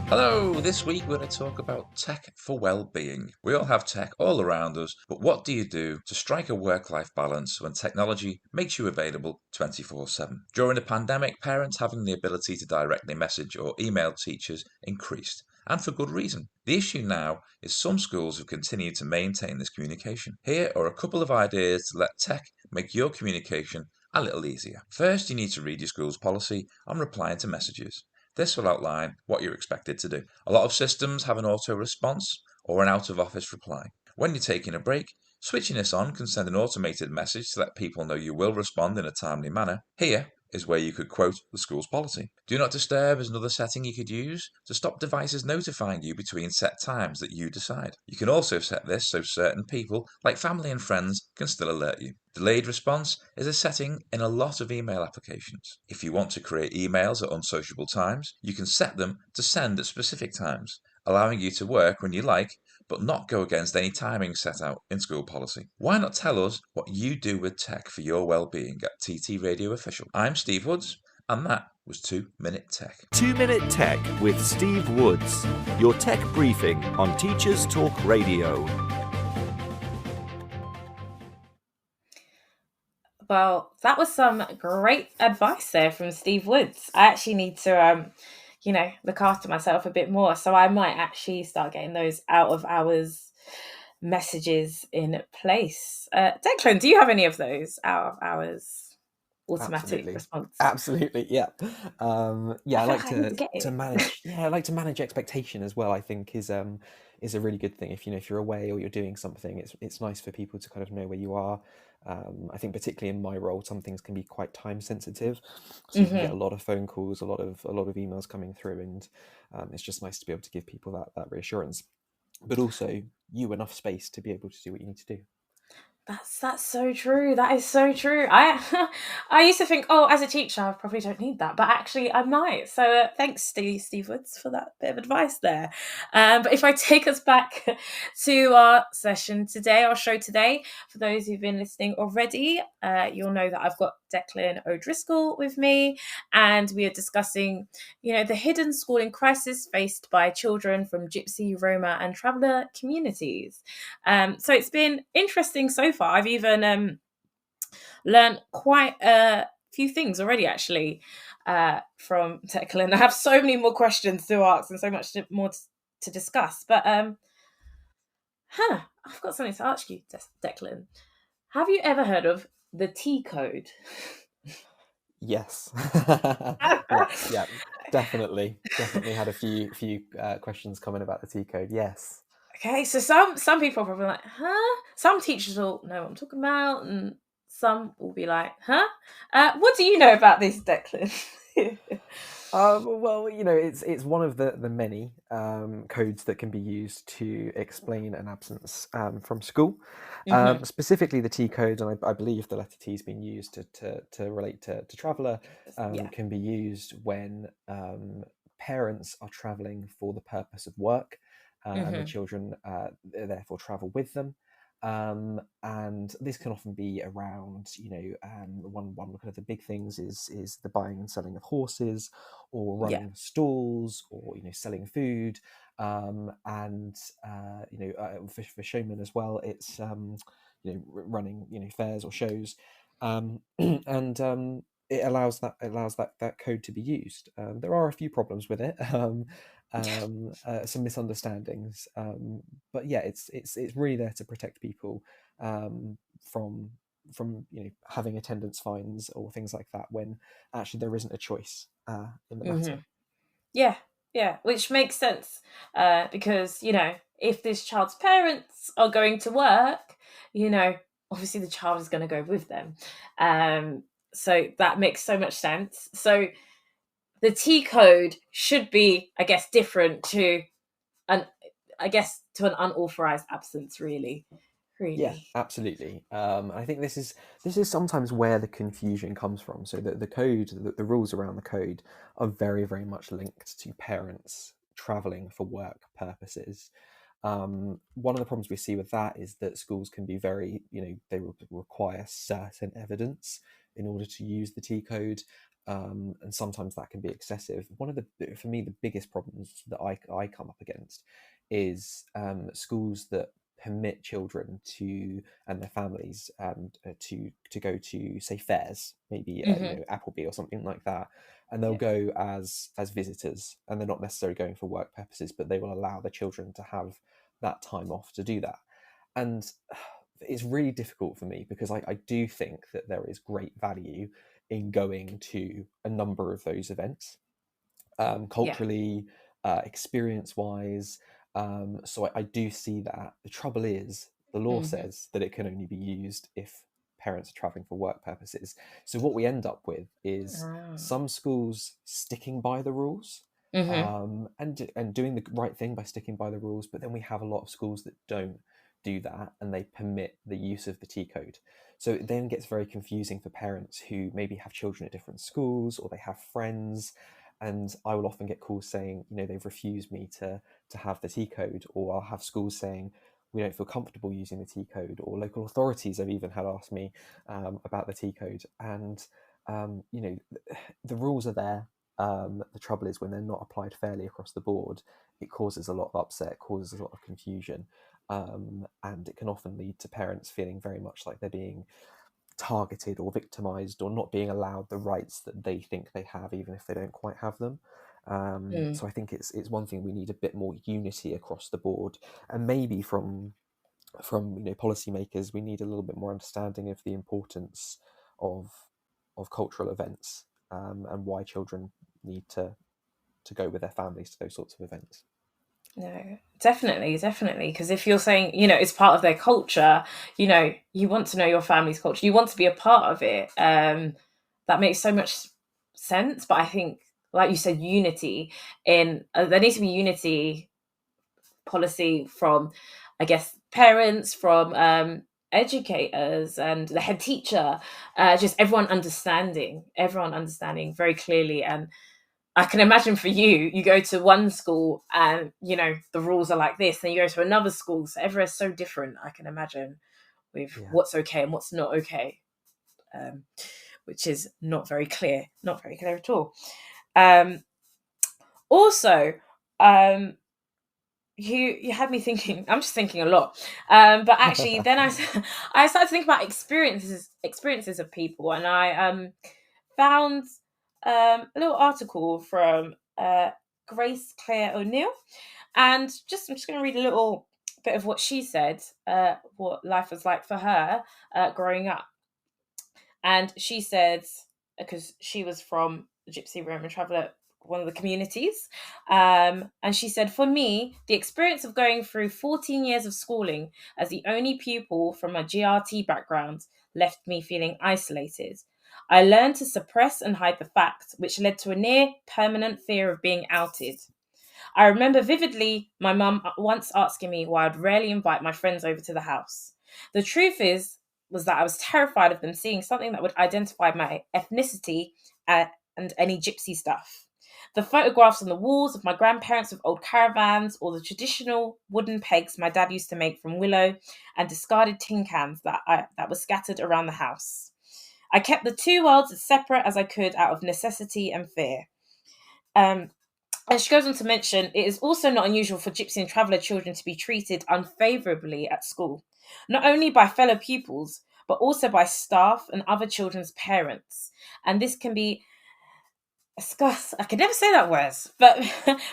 Hello, this week we're going to talk about tech for well-being. We all have tech all around us, but what do you do to strike a work-life balance when technology makes you available 24/7? During the pandemic, parents having the ability to directly message or email teachers increased, and for good reason. The issue now is some schools have continued to maintain this communication. Here are a couple of ideas to let tech make your communication a little easier. First, you need to read your school's policy on replying to messages. This will outline what you're expected to do. A lot of systems have an auto response or an out-of-office reply. When you're taking a break, switching this on can send an automated message to let people know you will respond in a timely manner. Here is where you could quote the school's policy. Do not disturb is another setting you could use to stop devices notifying you between set times that you decide. You can also set this so certain people, like family and friends, can still alert you. Delayed response is a setting in a lot of email applications. If you want to create emails at unsociable times, you can set them to send at specific times, allowing you to work when you like, but not go against any timing set out in school policy. Why not tell us what you do with tech for your well-being at TT Radio Official? I'm Steve Woods, and that was 2 Minute Tech. 2 Minute Tech with Steve Woods, your tech briefing on Teachers Talk Radio. Well, that was some great advice there from Steve Woods. I actually need to, look after myself a bit more. So I might actually start getting those out of hours messages in place. Declan, do you have any of those out of hours automatic response? Absolutely, yeah. I like to manage. manage. I like to manage expectation as well. I think is a really good thing. If you're away or you're doing something, it's nice for people to kind of know where you are. I think particularly in my role, some things can be quite time sensitive, so you can get a lot of phone calls, a lot of emails coming through, and it's just nice to be able to give people that reassurance, but also you enough space to be able to do what you need to do. That's so true. That is so true. I used to think, as a teacher, I probably don't need that, but actually I might. So thanks, Steve Woods, for that bit of advice there. But if I take us back to our session today, our show today, for those who've been listening already, you'll know that I've got Declan O'Driscoll with me, and we are discussing, the hidden schooling crisis faced by children from Gypsy, Roma and Traveller communities. So it's been interesting so far. I've even learned quite a few things already, actually, from Declan. I have so many more questions to ask and so much more to discuss. But I've got something to ask you, Declan. Have you ever heard of the T code? Yes. yeah, definitely had a few questions coming about the T code. Yes. Okay, so some people are probably like, huh? Some teachers will know what I'm talking about, and some will be like, huh? What do you know about this, Declan? Well, it's one of the many codes that can be used to explain an absence from school. Specifically, the T code, and I believe the letter T has been used to relate to traveller, can be used when parents are travelling for the purpose of work, and the children therefore travel with them. And this can often be around, one of the big things is the buying and selling of horses, or running stalls, or selling food, and for showmen as well, it's running fairs or shows, and it allows that code to be used. There are a few problems with it. Some misunderstandings, but yeah, it's really there to protect people from having attendance fines or things like that, when actually there isn't a choice in the matter. Yeah, which makes sense, because if this child's parents are going to work, obviously the child is going to go with them, so that makes so much sense. So the T code should be, I guess, different to an unauthorized absence, really. Yeah, absolutely. I think this is sometimes where the confusion comes from. So the code, the rules around the code are very, very much linked to parents traveling for work purposes. One of the problems we see with that is that schools can be very, they require certain evidence in order to use the T code, and sometimes that can be excessive. One of for me, the biggest problems that I come up against is schools that permit children and their families to go to, say, fairs, maybe Appleby or something like that, and they'll go as visitors, and they're not necessarily going for work purposes, but they will allow the children to have that time off to do that. And it's really difficult for me, because I do think that there is great value in going to a number of those events, culturally, experience wise. So I do see that. The trouble is, the law says that it can only be used if parents are traveling for work purposes. So what we end up with is some schools sticking by the rules, and doing the right thing by sticking by the rules, but then we have a lot of schools that don't do that, and they permit the use of the T code. So it then gets very confusing for parents who maybe have children at different schools, or they have friends. And I will often get calls saying, they've refused me to have the T code, or I'll have schools saying, we don't feel comfortable using the T code, or local authorities have even had asked me about the T code. And the rules are there. The trouble is, when they're not applied fairly across the board, it causes a lot of upset, causes a lot of confusion, and it can often lead to parents feeling very much like they're being targeted or victimized, or not being allowed the rights that they think they have, even if they don't quite have them. So I think it's one thing we need a bit more unity across the board, and maybe from policymakers, we need a little bit more understanding of the importance of cultural events, and why children need to go with their families to those sorts of events. No, definitely, because if you're saying, it's part of their culture, you want to know your family's culture, you want to be a part of it, that makes so much sense. But I think, like you said, unity there needs to be unity policy from, I guess, parents, from educators and the head teacher, just everyone understanding very clearly. And I can imagine for you go to one school and, the rules are like this, and you go to another school, so everywhere's so different. I can imagine with what's okay and what's not okay, which is not very clear at all. Also, you had me thinking. I'm just thinking a lot, but actually, then I started to think about experiences of people, and I found a little article from Grace Claire O'Neill, and I'm just going to read a little bit of what she said, what life was like for her growing up. And she said, because she was from Gypsy, Roma Traveller, one of the communities, and she said, for me, the experience of going through 14 years of schooling as the only pupil from a GRT background left me feeling isolated. I learned to suppress and hide the facts, which led to a near permanent fear of being outed. I remember vividly my mum once asking me why I'd rarely invite my friends over to the house. The truth was that I was terrified of them seeing something that would identify my ethnicity and any gypsy stuff. The photographs on the walls of my grandparents with old caravans, or the traditional wooden pegs my dad used to make from willow, and discarded tin cans that were scattered around the house. I kept the two worlds as separate as I could out of necessity and fear. And she goes on to mention, it is also not unusual for Gypsy and Traveller children to be treated unfavourably at school, not only by fellow pupils, but also by staff and other children's parents. And this can be I can never say that word, but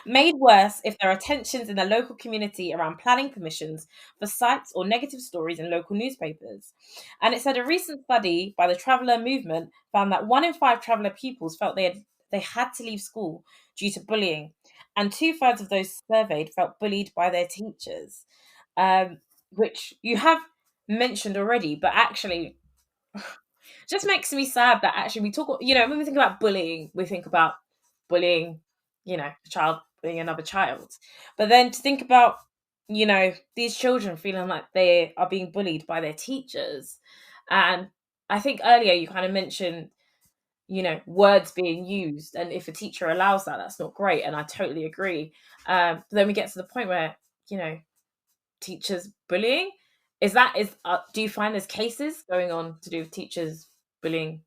made worse if there are tensions in the local community around planning permissions for sites or negative stories in local newspapers. And it said a recent study by the Traveller movement found that 1 in 5 Traveller pupils felt they had to leave school due to bullying, and 2/3 of those surveyed felt bullied by their teachers, which you have mentioned already, but actually just makes me sad that actually we talk, when we think about bullying, we think about bullying, a child bullying another child. But then to think about, these children feeling like they are being bullied by their teachers. And I think earlier you kind of mentioned, words being used. And if a teacher allows that, that's not great. And I totally agree. But then we get to the point where, teachers bullying. Do you find there's cases going on to do with teachers bullying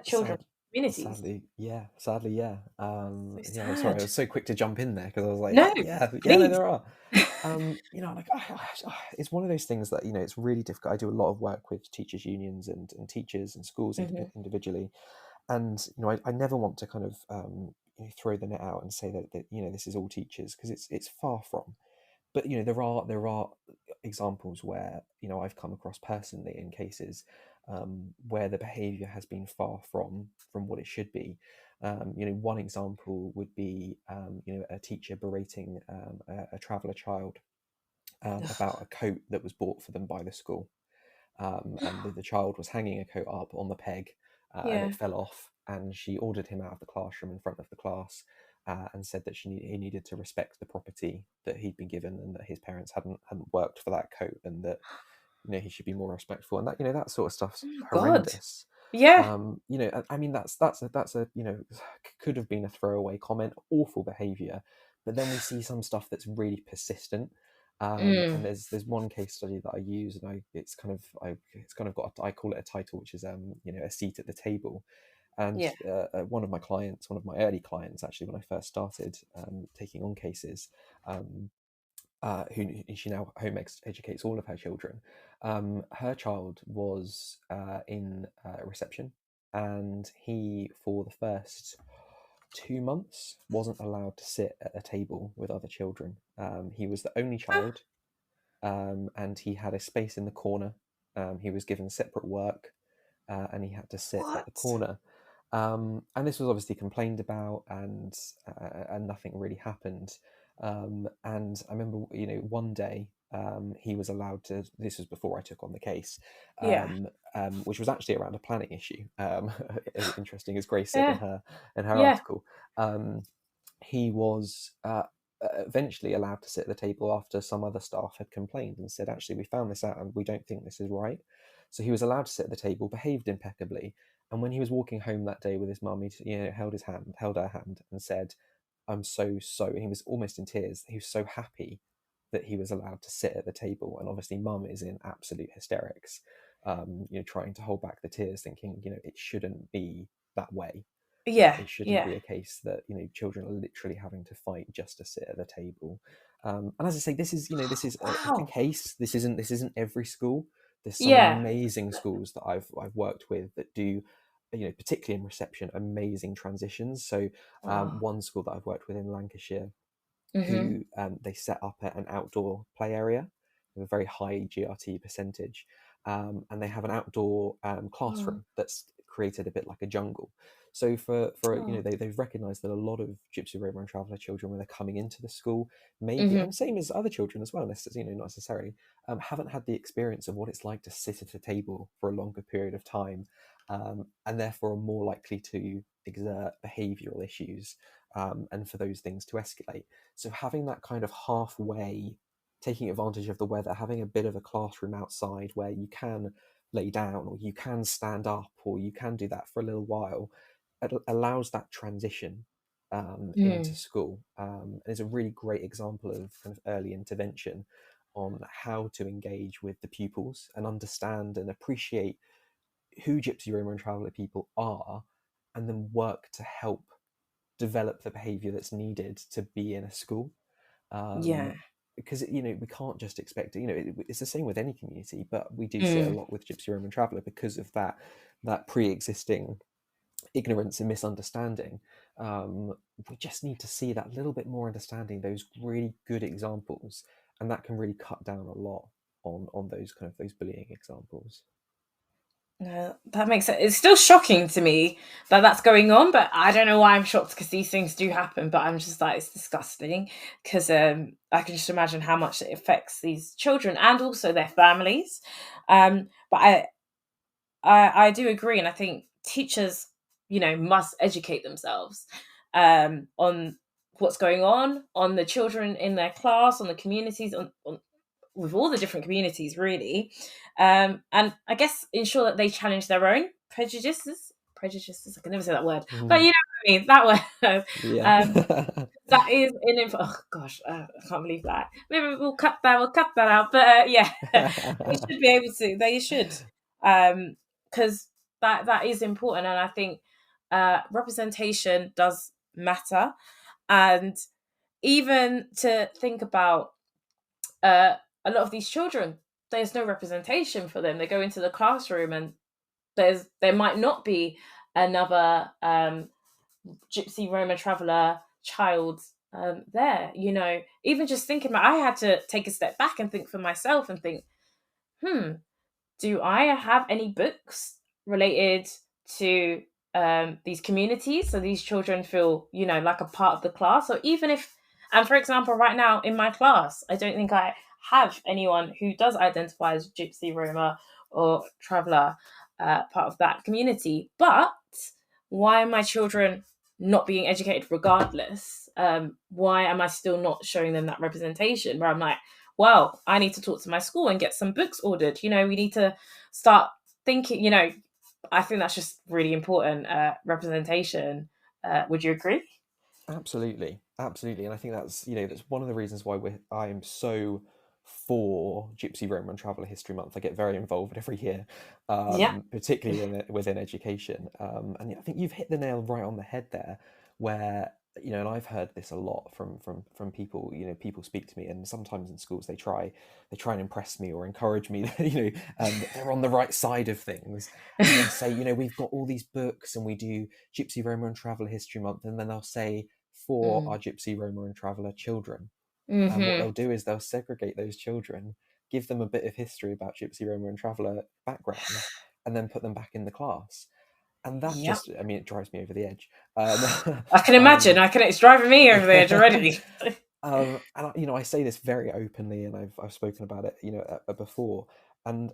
children communities? Sadly, yeah. I'm sorry, I sad. was so quick to jump in there because I was like, No, no, please. there are. It's one of those things that it's really difficult. I do a lot of work with teachers' unions and teachers and schools individually, and I never want to kind of throw the net out and say that this is all teachers, because it's far from. But there are examples where I've come across personally in cases where the behaviour has been far from what it should be. One example would be a teacher berating a traveller child about a coat that was bought for them by the school, and the child was hanging a coat up on the peg, and it fell off, and she ordered him out of the classroom in front of the class. And said that he needed to respect the property that he'd been given, and that his parents hadn't worked for that coat, and that he should be more respectful, and that sort of stuff's horrendous. Yeah. I mean that's a could have been a throwaway comment, awful behaviour, but then we see some stuff that's really persistent. And there's one case study that I use, and it's kind of got I call it a title, which is a seat at the table. And one of my early clients, actually, when I first started taking on cases, who she now home educates all of her children. Her child was in reception, and he, for the first 2 months, wasn't allowed to sit at a table with other children. He was the only child, and he had a space in the corner. He was given separate work, and he had to sit at the corner. And this was obviously complained about, and nothing really happened. And I remember, one day he was allowed to. This was before I took on the case, which was actually around a planning issue. As interesting as Grace said in her article, he was eventually allowed to sit at the table after some other staff had complained and said, actually, we found this out and we don't think this is right. So he was allowed to sit at the table, behaved impeccably. And when he was walking home that day with his mum, he held her hand and said, I'm so, he was almost in tears. He was so happy that he was allowed to sit at the table. And obviously mum is in absolute hysterics, trying to hold back the tears, thinking, it shouldn't be that way. It shouldn't be a case that, children are literally having to fight just to sit at the table. And as I say, this is a case. This isn't every school. There's some amazing schools that I've worked with that do particularly in reception, amazing transitions. So one school that I've worked with in Lancashire, who they set up an outdoor play area with a very high GRT percentage, and they have an outdoor classroom that's created a bit like a jungle. So for they've recognised that a lot of Gypsy, Roma and Traveller children, when they're coming into the school, maybe, and same as other children as well, not necessarily, haven't had the experience of what it's like to sit at a table for a longer period of time, and therefore are more likely to exert behavioural issues, and for those things to escalate. So having that kind of halfway, taking advantage of the weather, having a bit of a classroom outside where you can lay down or you can stand up or you can do that for a little while, it allows that transition into school, and is a really great example of kind of early intervention on how to engage with the pupils and understand and appreciate who Gypsy, Roma and Traveller people are, and then work to help develop the behaviour that's needed to be in a school. Because we can't just expect it. It's the same with any community, but we do see it a lot with Gypsy, Roma and Traveller because of that pre-existing ignorance and misunderstanding. We just need to see that little bit more understanding, those really good examples, and that can really cut down a lot on those bullying examples. No, that makes sense. It's still shocking to me that that's going on, but I don't know why I'm shocked, because these things do happen. But I'm just like, it's disgusting, because I can just imagine how much it affects these children and also their families. But I do agree, and I think teachers, must educate themselves on what's going on the children in their class, on the communities, on with all the different communities, really, and I guess ensure that they challenge their own prejudices. I can never say that word, but you know what I mean. That word. That is oh gosh, I can't believe that. Maybe we'll cut that out. But yeah, they should be able to. They should, because that is important, and I think representation does matter, and even to think about a lot of these children, there's no representation for them. They go into the classroom and there might not be another Gypsy, Roma Traveller child there. Even just thinking about, I had to take a step back and think for myself and think, do I have any books related to these communities, so these children feel like a part of the class? Or even if, and for example, right now in my class, I don't think I have anyone who does identify as Gypsy, Roma or Traveller, part of that community. But why are my children not being educated regardless? Why am I still not showing them that representation? Where I'm like, well, I need to talk to my school and get some books ordered. We need to start thinking, I think that's just really important, representation. Would you agree? Absolutely. And I think that's that's one of the reasons why I am so for Gypsy, Roma and Traveller History Month. I get very involved every year, particularly within education. And I think you've hit the nail right on the head there, where and I've heard this a lot from people. People speak to me, and sometimes in schools they try and impress me or encourage me. That they're on the right side of things, and they say, we've got all these books, and we do Gypsy, Roma and Traveller History Month, and then they'll say, for our Gypsy, Roma and Traveller children. And what they'll do is they'll segregate those children, give them a bit of history about Gypsy, Roma and Traveller background, and then put them back in the class. And that just, it drives me over the edge. I can imagine. It's driving me over the edge already. And I say this very openly, and I've spoken about it, before. And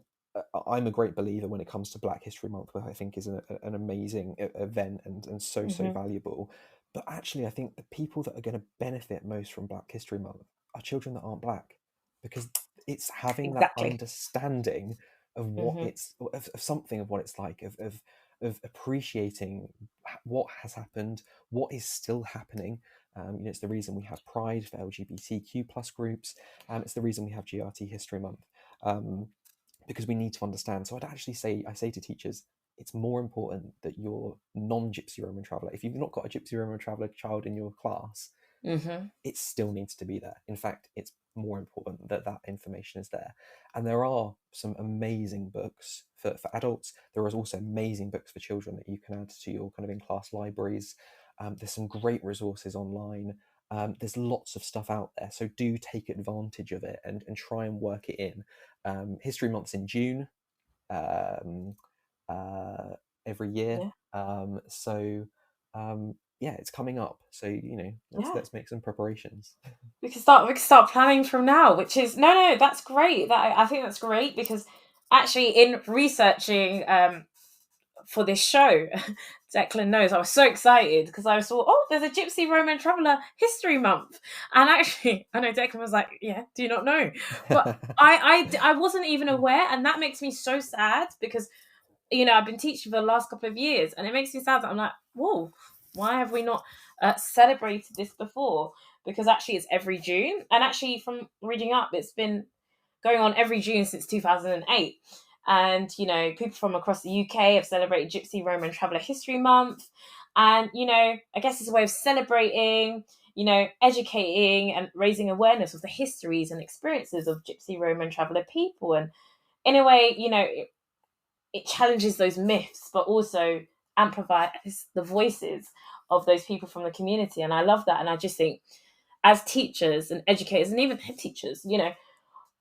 I'm a great believer when it comes to Black History Month, which I think is an amazing event and so valuable. But actually, I think the people that are going to benefit most from Black History Month are children that aren't Black, because it's having that understanding of what of something of what it's like, of appreciating what has happened, what is still happening. It's the reason we have Pride for LGBTQ plus groups. It's the reason we have GRT History Month, because we need to understand. So I say to teachers, it's more important that your non-Gypsy, Roma and Traveller, if you've not got a Gypsy, Roma and Traveller child in your class, it still needs to be there. In fact, it's more important that that information is there. And there are some amazing books for adults. There is also amazing books for children that you can add to your kind of in-class libraries. There's some great resources online. There's lots of stuff out there, so do take advantage of it and try and work it in. History Month's in June every year. Yeah, it's coming up, so let's make some preparations. We can start planning from now, which is no, that's great. I think that's great, because actually in researching for this show, Declan knows I was so excited because I saw, there's a Gypsy Roman Traveller History Month, and actually I know Declan was like, yeah, do you not know? But I wasn't even aware, and that makes me so sad, because I've been teaching for the last couple of years, and it makes me sad that I'm like, whoa, why have we not celebrated this before? Because actually it's every June, and actually from reading up, it's been going on every June since 2008. And, people from across the UK have celebrated Gypsy Roman Traveller History Month. And, I guess it's a way of celebrating, educating and raising awareness of the histories and experiences of Gypsy Roman Traveller people. And in a way, it challenges those myths, but also amplifies the voices of those people from the community. And I love that. And I just think, as teachers and educators, and even head teachers,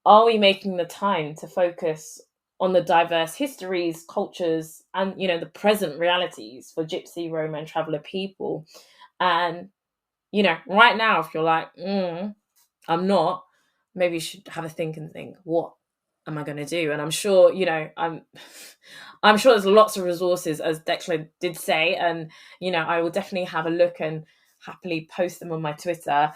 are we making the time to focus on the diverse histories, cultures, and, the present realities for Gypsy, Roma, and Traveller people? And, right now, if you're like, I'm not, maybe you should have a think and think, what am I going to do? And I'm sure, I'm sure there's lots of resources, as Declan did say, and, I will definitely have a look and happily post them on my Twitter.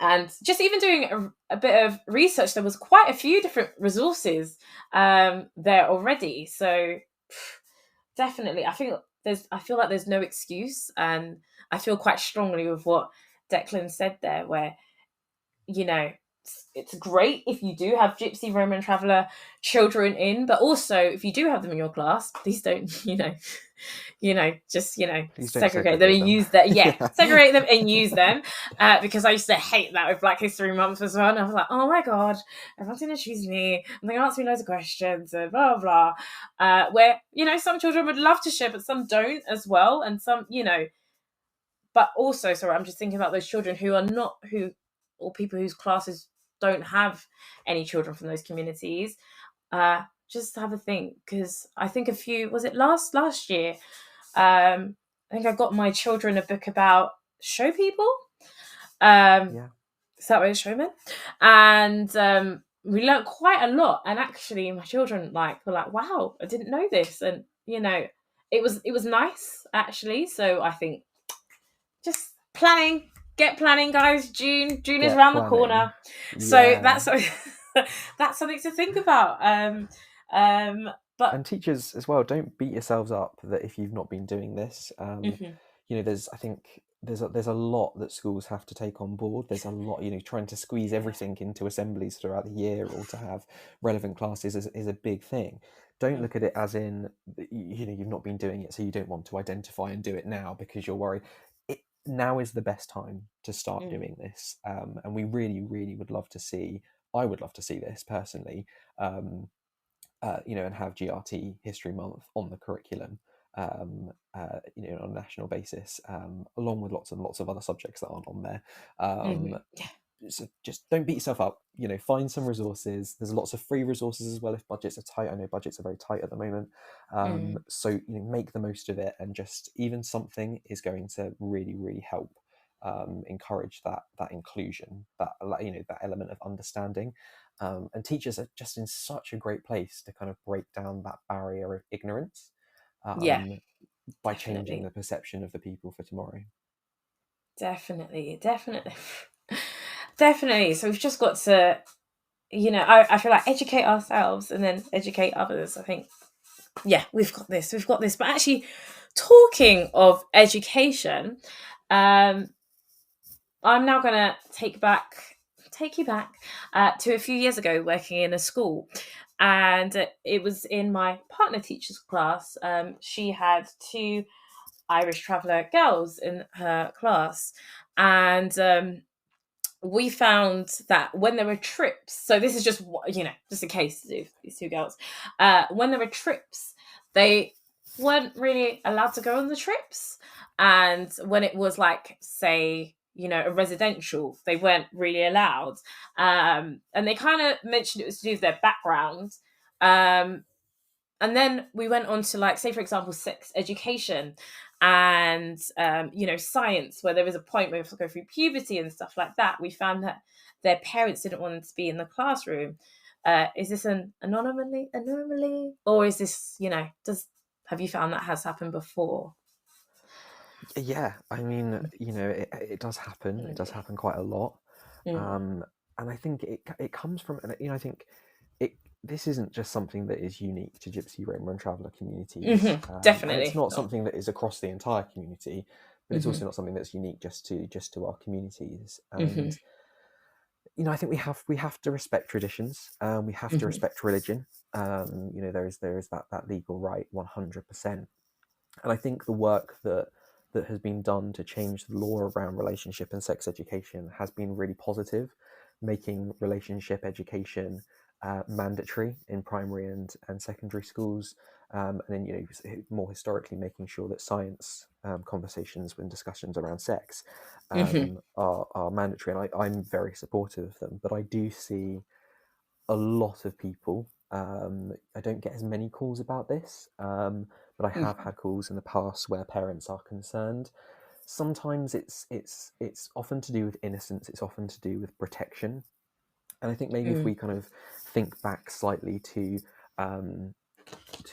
And just even doing a bit of research, there was quite a few different resources there already. So definitely, I feel like there's no excuse, and I feel quite strongly with what Declan said there, where it's great if you do have Gypsy Roman Traveller children in, but also if you do have them in your class, please don't just segregate them and use that. Segregate them and use them, because I used to hate that with Black History Month as well, and I was like, oh my god, everyone's gonna choose me and they're gonna ask me loads of questions and blah blah blah, where some children would love to share but some don't as well, and some but also, sorry, I'm just thinking about those children or people whose classes don't have any children from those communities. Just have a think, because I think was it last year? I think I got my children a book about show people. Is that what it's showman? And we learned quite a lot. And actually, my children were like, "Wow, I didn't know this," and it was nice actually. So I think just get planning, guys. June is around the corner, so that's something to think about. But and teachers as well, don't beat yourselves up that if you've not been doing this. There's a lot that schools have to take on board. There's a lot, trying to squeeze everything into assemblies throughout the year or to have relevant classes is a big thing. Don't look at it as in, you've not been doing it, so you don't want to identify and do it now because you're worried. Now is the best time to start doing this. And we really, really would love to see, I would love to see this personally, and have GRT History Month on the curriculum, on a national basis, along with lots and lots of other subjects that aren't on there. So just don't beat yourself up, find some resources. There's lots of free resources as well if budgets are tight. I know budgets are very tight at the moment. So make the most of it, and just even something is going to really, really help encourage that inclusion, that element of understanding. And teachers are just in such a great place to kind of break down that barrier of ignorance by changing the perception of the people for tomorrow. Definitely. So we've just got to, I feel like educate ourselves and then educate others. I think, we've got this. But actually, talking of education, I'm now going to take you back to a few years ago working in a school. And it was in my partner teacher's class. She had 2 Irish Traveller girls in her class. And we found that when there were trips, so this is just, just a case of these two girls, when there were trips, they weren't really allowed to go on the trips. And when it was like, say, a residential, they weren't really allowed. And they kind of mentioned it was to do with their background. And then we went on to, like, say, for example, sex education and, science, where there was a point where we have to go through puberty and stuff like that. We found that their parents didn't want them to be in the classroom. Is this an anomaly? Or is this, have you found that has happened before? Yeah, I mean, it does happen. It does happen quite a lot. And I think it comes from, and I think this isn't just something that is unique to Gypsy, Roma and Traveller communities. Definitely. And it's not something that is across the entire community, but it's also not something that's unique just to our communities. And I think we have to respect traditions. We have to respect religion. There is that legal right, 100%. And I think the work that has been done to change the law around relationship and sex education has been really positive, making relationship education mandatory in primary and secondary schools, and then more historically making sure that science conversations and discussions around sex are mandatory. And I'm very supportive of them, but I do see a lot of people. I don't get as many calls about this, but I have had calls in the past where parents are concerned. Sometimes it's often to do with innocence. It's often to do with protection. And I think maybe if we kind of think back slightly to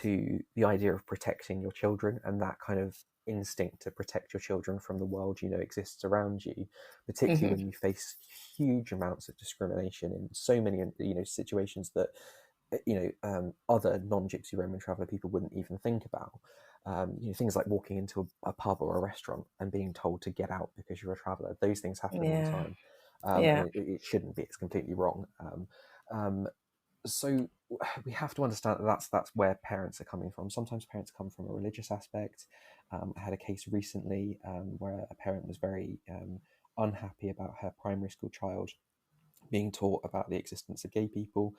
the idea of protecting your children and that kind of instinct to protect your children from the world exists around you, particularly when you face huge amounts of discrimination in so many situations that other non-Gypsy Roman Traveller people wouldn't even think about. Things like walking into a pub or a restaurant and being told to get out because you're a traveller. Those things happen all the time. And it shouldn't be. It's completely wrong. So we have to understand that that's where parents are coming from. Sometimes parents come from a religious aspect. I had a case recently where a parent was very unhappy about her primary school child being taught about the existence of gay people.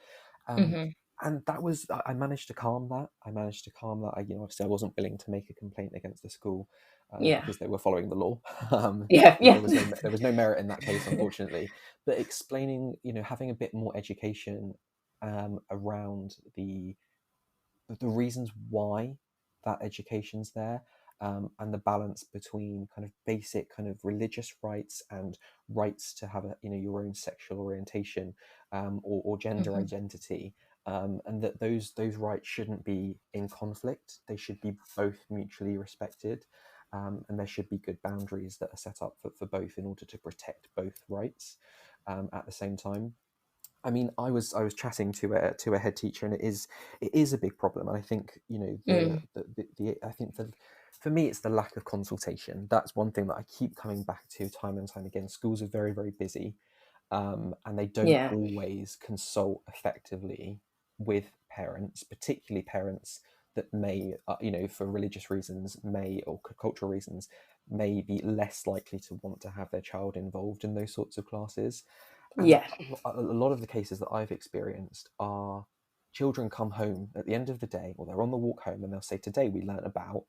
And that was, I managed to calm that. Obviously I wasn't willing to make a complaint against the school because they were following the law. There was no merit in that case, unfortunately. But explaining, having a bit more education around the reasons why that education's there, and the balance between kind of basic kind of religious rights and rights to have your own sexual orientation or gender identity. And that those rights shouldn't be in conflict. They should be both mutually respected, and there should be good boundaries that are set up for both in order to protect both rights at the same time. I mean, I was chatting to a head teacher, and it is a big problem. And I think I think for me it's the lack of consultation. That's one thing that I keep coming back to time and time again. Schools are very, very busy, and they don't always consult effectively with parents, particularly parents that may, for religious reasons, or cultural reasons, may be less likely to want to have their child involved in those sorts of classes. And a lot of the cases that I've experienced are children come home at the end of the day, or they're on the walk home, and they'll say, "Today we learnt about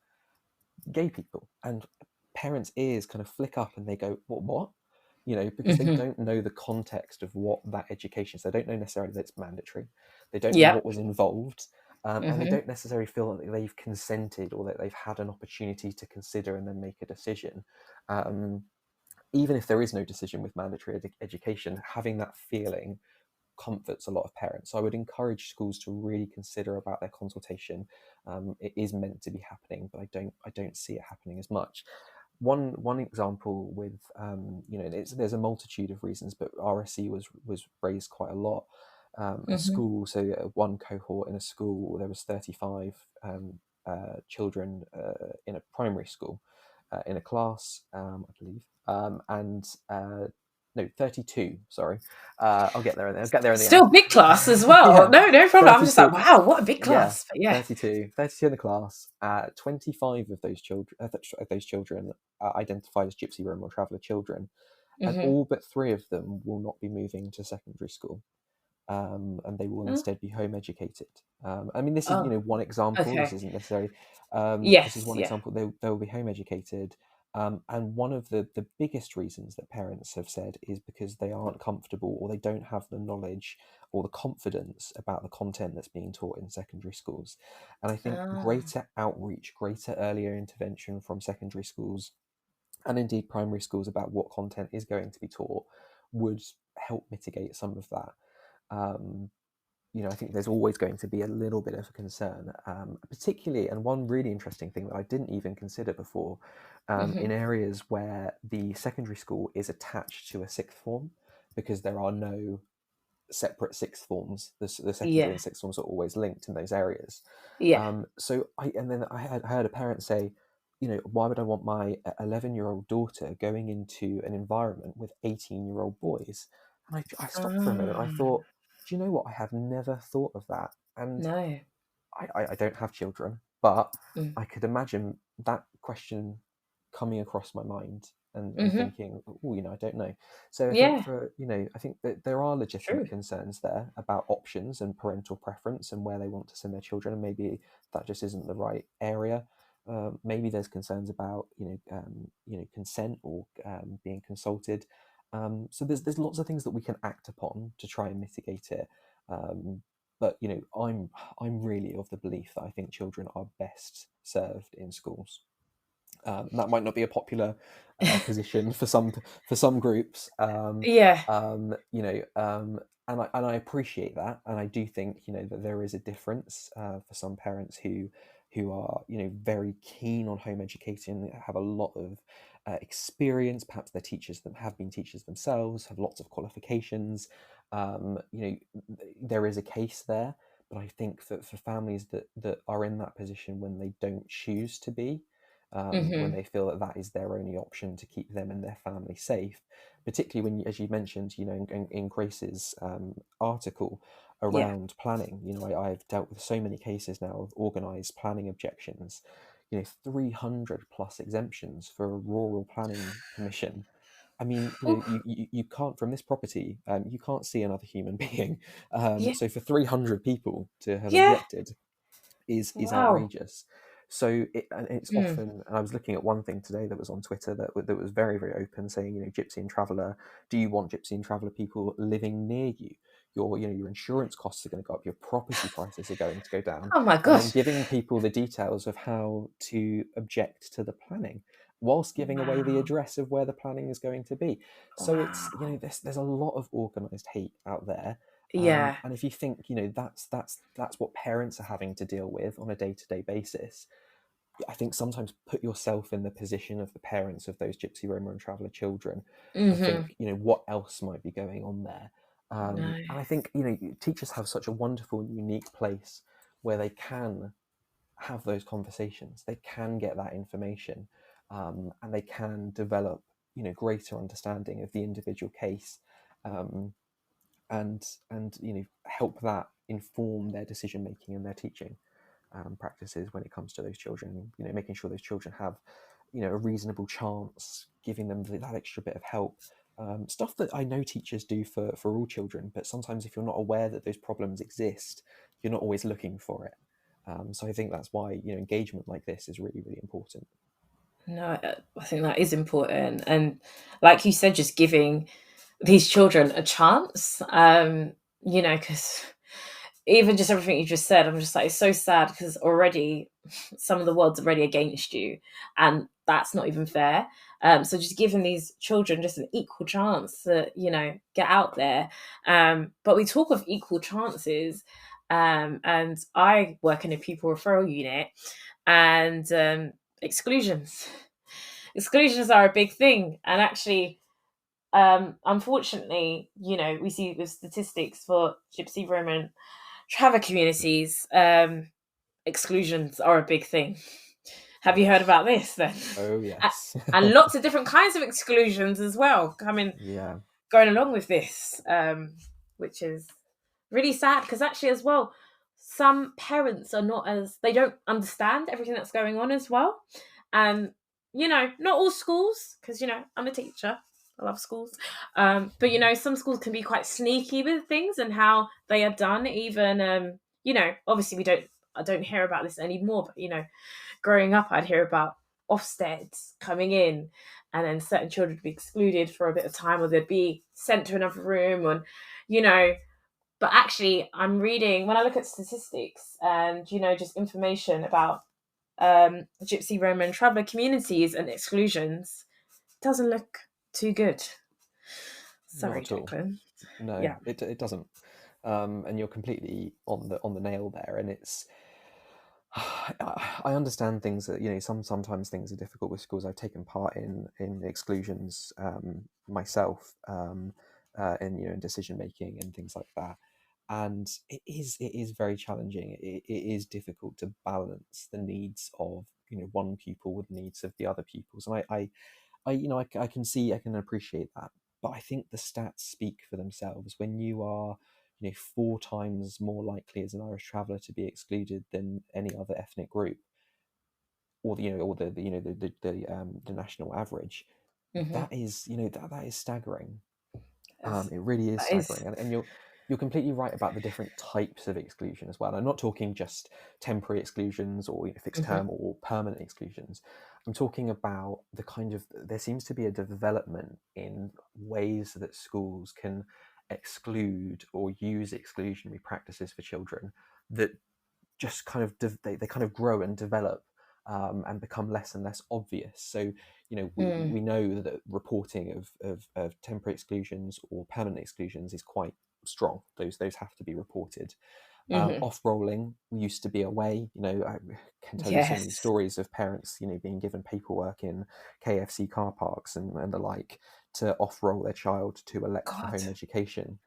gay people," and parents' ears kind of flick up, and they go, "What?" Because they don't know the context of what that education is. They don't know necessarily that it's mandatory. They don't know what was involved. And they don't necessarily feel that they've consented or that they've had an opportunity to consider and then make a decision. Even if there is no decision with mandatory education, having that feeling comforts a lot of parents. So I would encourage schools to really consider about their consultation. It is meant to be happening, but I don't see it happening as much. One example with there's a multitude of reasons, but RSE was raised quite a lot. A school, so one cohort in a school, there was 35 children in a primary school in a class, I believe, and 32. Sorry, I'll get there. I'll get there in the Still end. big class as well. No problem. I'm just like, wow, what a big class. Yeah, 32 in the class. 25 of those children identified as Gypsy, Roma or Traveller children. and Mm-hmm. all but 3 of them will not be moving to secondary school. And they will instead be home educated. I mean, this is Oh, one example. This okay. isn't necessarily. This is Yes, one yeah. example. They will be home educated, and one of the biggest reasons that parents have said is because they aren't comfortable or they don't have the knowledge or the confidence about the content that's being taught in secondary schools. And I think Ah, greater outreach, greater earlier intervention from secondary schools and indeed primary schools about what content is going to be taught would help mitigate some of that. Um, I think there's always going to be a little bit of a concern, particularly, and one really interesting thing that I didn't even consider before, mm-hmm. in areas where the secondary school is attached to a sixth form, because there are no separate sixth forms. The secondary Yeah, and sixth forms are always linked in those areas. yeah. So I had heard a parent say, why would I want my 11-year-old daughter going into an environment with 18-year-old boys? And I stopped for a moment. I Ah, thought, do you know what? I have never thought of that. And no. I don't have children, but Mm. I could imagine that question coming across my mind and Mm-hmm. thinking, oh, I don't know. So I think Yeah, I think that there are legitimate true. concerns there about options and parental preference and where they want to send their children, and maybe that just isn't the right area. Maybe there's concerns about consent or being consulted. So there's lots of things that we can act upon to try and mitigate it. But I'm really of the belief that I think children are best served in schools. That might not be a popular position for some groups, Yeah. and I appreciate that, and I do think that there is a difference for some parents who are very keen on home educating, have a lot of experience. Perhaps their teachers that have been teachers themselves, have lots of qualifications. There is a case there, but I think that for families that are in that position when they don't choose to be, when Mm-hmm. they feel that that is their only option to keep them and their family safe, particularly when, as you mentioned, in Grace's article Yeah. around planning. I've dealt with so many cases now of organised planning objections. 300 plus exemptions for a rural planning permission. I mean, Ooh, you can't, from this property, you can't see another human being. yeah. So for 300 people to have Yeah. objected is Wow. outrageous. So and it's Mm. often, and I was looking at one thing today that was on Twitter that was very, very open, saying, Gypsy and Traveller, do you want Gypsy and Traveller people living near you? Your insurance costs are going to go up, your property prices are going to go down, Oh my and then gosh. giving people the details of how to object to the planning, whilst giving away the Wow. address of where the planning is going to be. So it's Wow. there's a lot of organised hate out there, Yeah. and if you think that's what parents are having to deal with on a day-to-day basis, I think sometimes put yourself in the position of the parents of those Gypsy, Roma, and Traveller children, and Mm-hmm. think what else might be going on there. No. And I think teachers have such a wonderful, unique place where they can have those conversations, they can get that information, and they can develop greater understanding of the individual case. Um, and help that inform their decision making and their teaching practices when it comes to those children. Making sure those children have a reasonable chance, giving them that extra bit of help. Stuff that I know teachers do for all children, but sometimes if you're not aware that those problems exist, you're not always looking for it. So I think that's why engagement like this is really, really important. No, I think that is important. And like you said, just giving these children a chance, because even just everything you just said, I'm just like, it's so sad because already some of the world's already against you, and that's not even fair. So just giving these children just an equal chance to, get out there. But we talk of equal chances, and I work in a pupil referral unit, and exclusions. Exclusions are a big thing, and actually, unfortunately, we see the statistics for Gypsy, Roman, Traveller communities, exclusions are a big thing. Have you heard Yes. about this then? Oh yes. And lots of different kinds of exclusions as well Yeah. going along with this, which is really sad because actually as well, some parents are not as they don't understand everything that's going on as well, and not all schools, because I'm a teacher. I love schools. But you know, some schools can be quite sneaky with things and how they are done. Even you know, obviously I don't hear about this anymore, but you know, growing up I'd hear about Ofsteds coming in and then certain children would be excluded for a bit of time or they'd be sent to another room and you know, but actually I'm reading when I look at statistics and you know, just information about Gypsy, Roma and Traveller communities and exclusions, it doesn't look too good. Not Sorry, at all. Declan. No, Yeah. it doesn't. And you're completely on the nail there. And it's I understand things that you know sometimes things are difficult with schools. I've taken part in exclusions myself, in you know in decision making and things like that. And it is very challenging. It is difficult to balance the needs of you know one pupil with the needs of the other pupils. And I you know I can see I can appreciate that, but I think the stats speak for themselves. When you are you know 4 times more likely as an Irish traveller to be excluded than any other ethnic group, or the you know or the you know the national average, Mm-hmm. that is you know that is staggering. Yes. It really is That is. staggering, and you're completely right about the different types of exclusion as well. I'm not talking just temporary exclusions or you know, fixed Mm-hmm. term or permanent exclusions. I'm talking about the kind of there seems to be a development in ways that schools can exclude or use exclusionary practices for children that just kind of they kind of grow and develop, and become less and less obvious. So you know we know that reporting of temporary exclusions or permanent exclusions is quite strong. Those have to be reported. Mm-hmm. Off rolling used to be a way. You know, I can tell you so many Yes. stories of parents you know being given paperwork in KFC car parks and the like to off roll their child to elect for God. home education,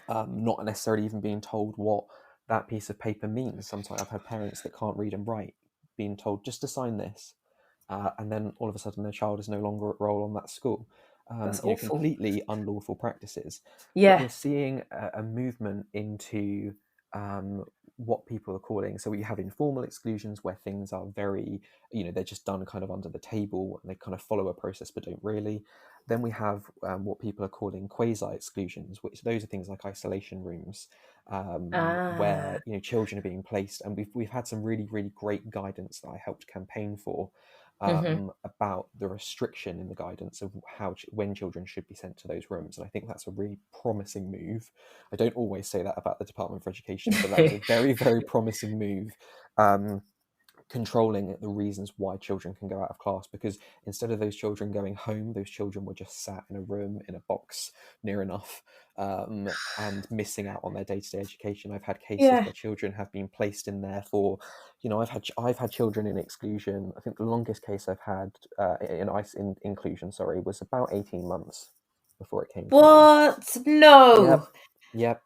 not necessarily even being told what that piece of paper means. Sometimes I've had parents that can't read and write being told just to sign this, and then all of a sudden their child is no longer at role on that school. That's You know, awful. completely unlawful practices. But Yeah. we're seeing a movement into what people are calling. So we have informal exclusions where things are very, you know, they're just done kind of under the table and they kind of follow a process but don't really. Then we have what people are calling quasi exclusions, which those are things like isolation rooms, Ah. where you know children are being placed, and we've had some really great guidance that I helped campaign for, Mm-hmm. about the restriction in the guidance of how when children should be sent to those rooms, and I think that's a really promising move. I don't always say that about the Department for Education, but that is a very promising move. Controlling the reasons why children can go out of class, because instead of those children going home, those children were just sat in a room in a box near enough, and missing out on their day-to-day education. I've had cases Yeah. where children have been placed in there for, you know, I've had children in exclusion. I think the longest case I've had in inclusion, sorry, was about 18 months before it came to me. What? No. Yep.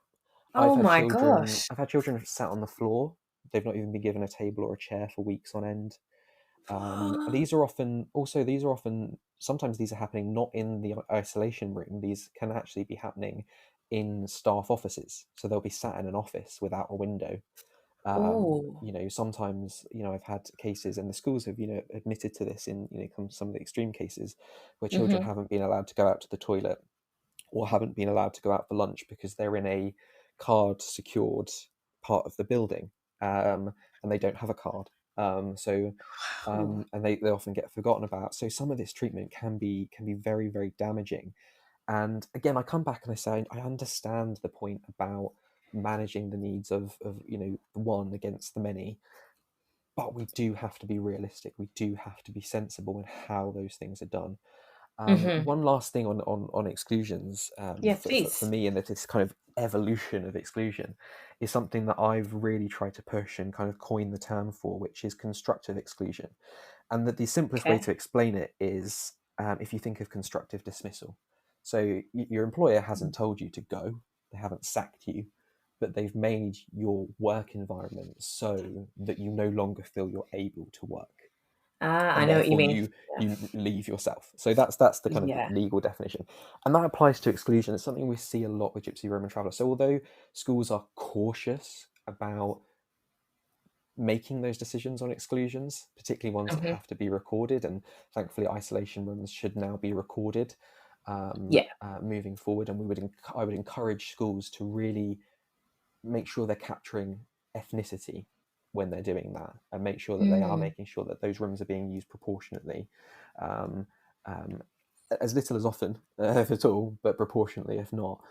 Oh my gosh. I've had children sat on the floor. They've not even been given a table or a chair for weeks on end. These are often sometimes these are happening not in the isolation room. These can actually be happening in staff offices. So they'll be sat in an office without a window. Oh. You know, sometimes you know I've had cases, and the schools have you know admitted to this in you know some of the extreme cases where children Mm-hmm. haven't been allowed to go out to the toilet or haven't been allowed to go out for lunch because they're in a card secured part of the building, and they don't have a card. Wow. And they often get forgotten about. So some of this treatment can be very damaging. And again, I come back and I say I understand the point about managing the needs of you know the one against the many, but we do have to be realistic. We do have to be sensible in how those things are done. Mm-hmm. One last thing on exclusions, Yeah, for please. me, and that this kind of evolution of exclusion is something that I've really tried to push and kind of coin the term for, which is constructive exclusion. And that the simplest way Okay. to explain it is, if you think of constructive dismissal. So your employer hasn't told you to go, they haven't sacked you, but they've made your work environment so that you no longer feel you're able to work, Ah, I and know what you therefore mean. you leave yourself. So that's the kind of Yeah. legal definition, and that applies to exclusion. It's something we see a lot with Gypsy, Roman Traveller. So although schools are cautious about making those decisions on exclusions, particularly ones that Mm-hmm. have to be recorded, and thankfully isolation rooms should now be recorded, moving forward. And I would encourage schools to really make sure they're capturing ethnicity when they're doing that, and make sure that they are making sure that those rooms are being used proportionately, um, as little as often, if at all, but proportionately if not.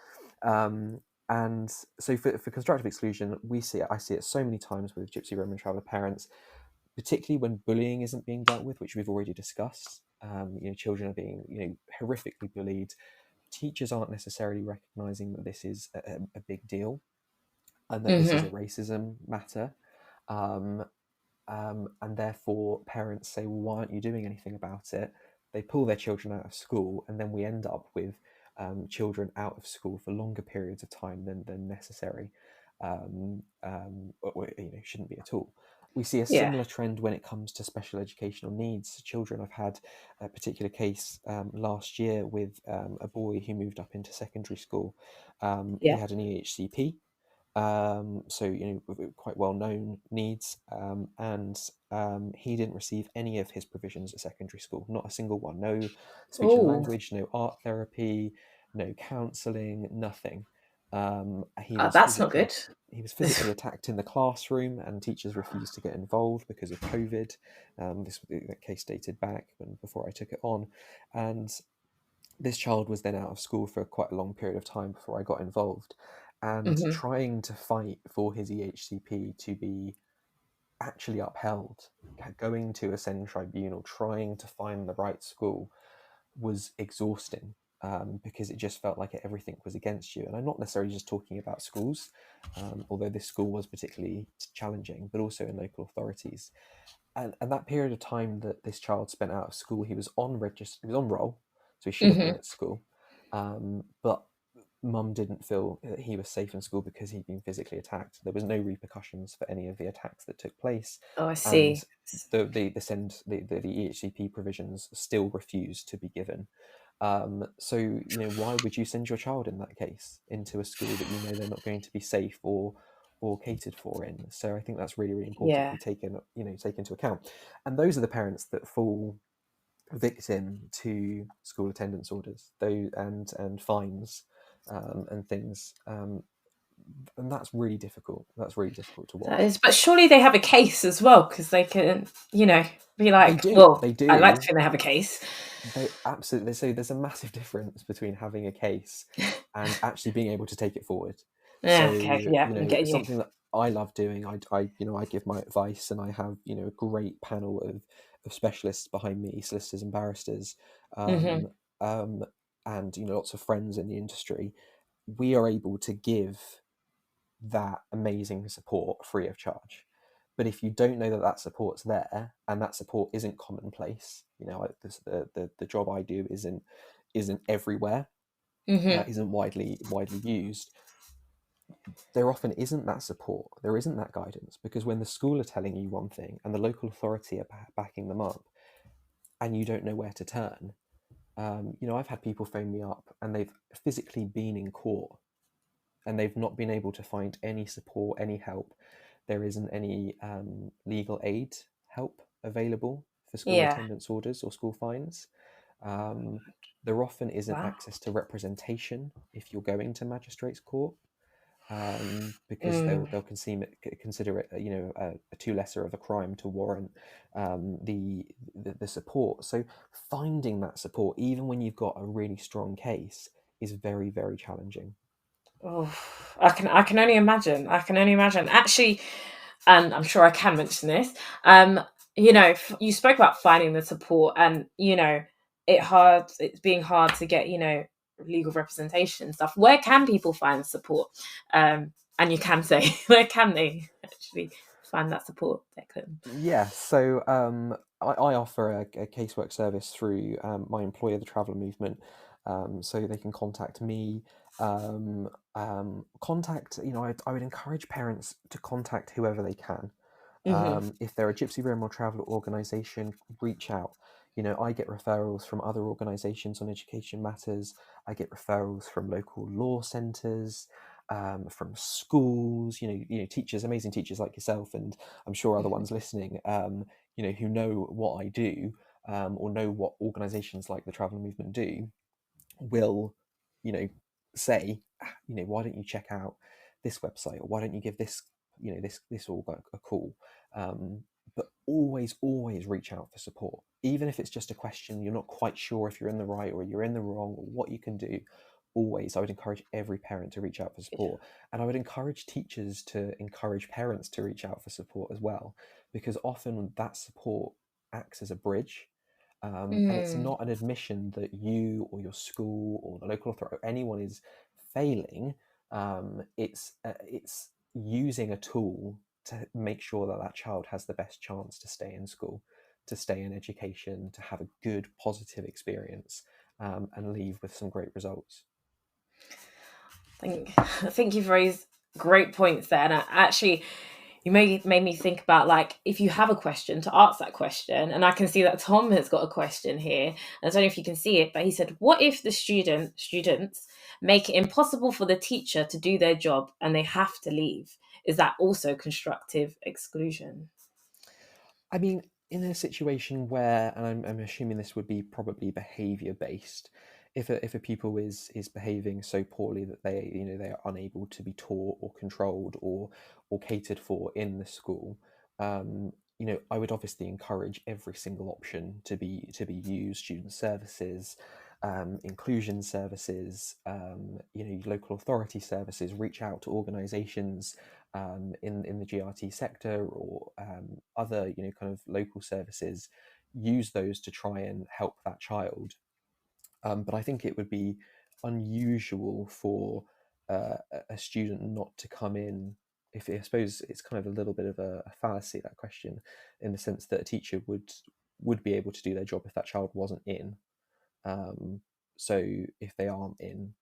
And so for constructive exclusion, I see it so many times with Gypsy, Roma Traveller parents, particularly when bullying isn't being dealt with, which we've already discussed. Children are being horrifically bullied. Teachers aren't necessarily recognising that this is a big deal, and that this is a racism matter. And therefore parents say, well, why aren't you doing anything about it? They pull their children out of school, and then we end up with children out of school for longer periods of time than necessary. Shouldn't be at all. We see a similar trend when it comes to special educational needs children. I've had a particular case last year with a boy who moved up into secondary school. He had an EHCP, quite well-known needs, and he didn't receive any of his provisions at secondary school, not a single one. No speech and language, no art therapy, no counselling, nothing. That's not good. He was physically attacked in the classroom, and teachers refused to get involved because of COVID. That case dated back before I took it on, and this child was then out of school for quite a long period of time before I got involved. And trying to fight for his EHCP to be actually upheld, going to a SEND tribunal, trying to find the right school, was exhausting, because it just felt like everything was against you. And I'm not necessarily just talking about schools, although this school was particularly challenging, but also in local authorities. And that period of time that this child spent out of school, he was on roll, so he should have been at school, but Mum didn't feel that he was safe in school because he'd been physically attacked. There was no repercussions for any of the attacks that took place. Oh, I see. And the EHCP provisions still refused to be given. So why would you send your child in that case into a school that they're not going to be safe or catered for in? So I think that's really, really important to be take into account. And those are the parents that fall victim to school attendance orders, and fines, and things, and that's really difficult. That's really difficult to watch. That is, but surely they have a case as well, because they can, be like, they do. I like to think they have a case. They absolutely. So there's a massive difference between having a case and actually being able to take it forward. Something that I love doing. I give my advice, and I have a great panel of specialists behind me, solicitors and barristers, and lots of friends in the industry. We are able to give that amazing support free of charge. But if you don't know that support's there, and that support isn't commonplace, the job I do isn't everywhere, isn't widely used, there often isn't that support, there isn't that guidance, because when the school are telling you one thing and the local authority are backing them up, and you don't know where to turn, I've had people phone me up and they've physically been in court and they've not been able to find any support, any help. There isn't any legal aid help available for school attendance orders or school fines. There often isn't access to representation if you're going to magistrates' court, because they'll consider it a too lesser of a crime to warrant the support. So finding that support, even when you've got a really strong case, is very, very challenging. Oh, I can only imagine. Actually, and I'm sure I can mention this. You spoke about finding the support, and it's being hard to get legal representation and stuff. Where can people find support? And you can say, where can they actually find that support, Declan? Yeah, so I offer a casework service through my employer, the Traveller Movement. So they can contact me. I would encourage parents to contact whoever they can. If they're a Gypsy, Roma Traveller organisation, reach out. I get referrals from other organisations on education matters. I get referrals from local law centres, from schools. Teachers, amazing teachers like yourself, and I'm sure other ones listening, who know what I do, or know what organisations like the Traveller Movement do. will, say, why don't you check out this website, or why don't you give this, this org a call? But always reach out for support, even if it's just a question you're not quite sure if you're in the right or you're in the wrong, or what you can do. Always, I would encourage every parent to reach out for support, and I would encourage teachers to encourage parents to reach out for support as well, because often that support acts as a bridge. And it's not an admission that you or your school or the local authority or anyone is failing. It's using a tool to make sure that that child has the best chance to stay in school, to stay in education, to have a good, positive experience, and leave with some great results. I think you've raised great points there. And actually, you made me think about, like, if you have a question, to ask that question. And I can see that Tom has got a question here. And I don't know if you can see it, but he said, what if the students make it impossible for the teacher to do their job and they have to leave? Is that also constructive exclusion? I mean, in a situation where, and I'm assuming this would be probably behaviour based, if a pupil is behaving so poorly that they are unable to be taught or controlled or catered for in the school, I would obviously encourage every single option to be used: student services, inclusion services, local authority services. Reach out to organisations in the GRT sector, or other kind of local services. Use those to try and help that child. But I think it would be unusual for a student not to come in. I suppose it's kind of a little bit of a fallacy, that question, in the sense that a teacher would be able to do their job if that child wasn't in. So if they aren't in,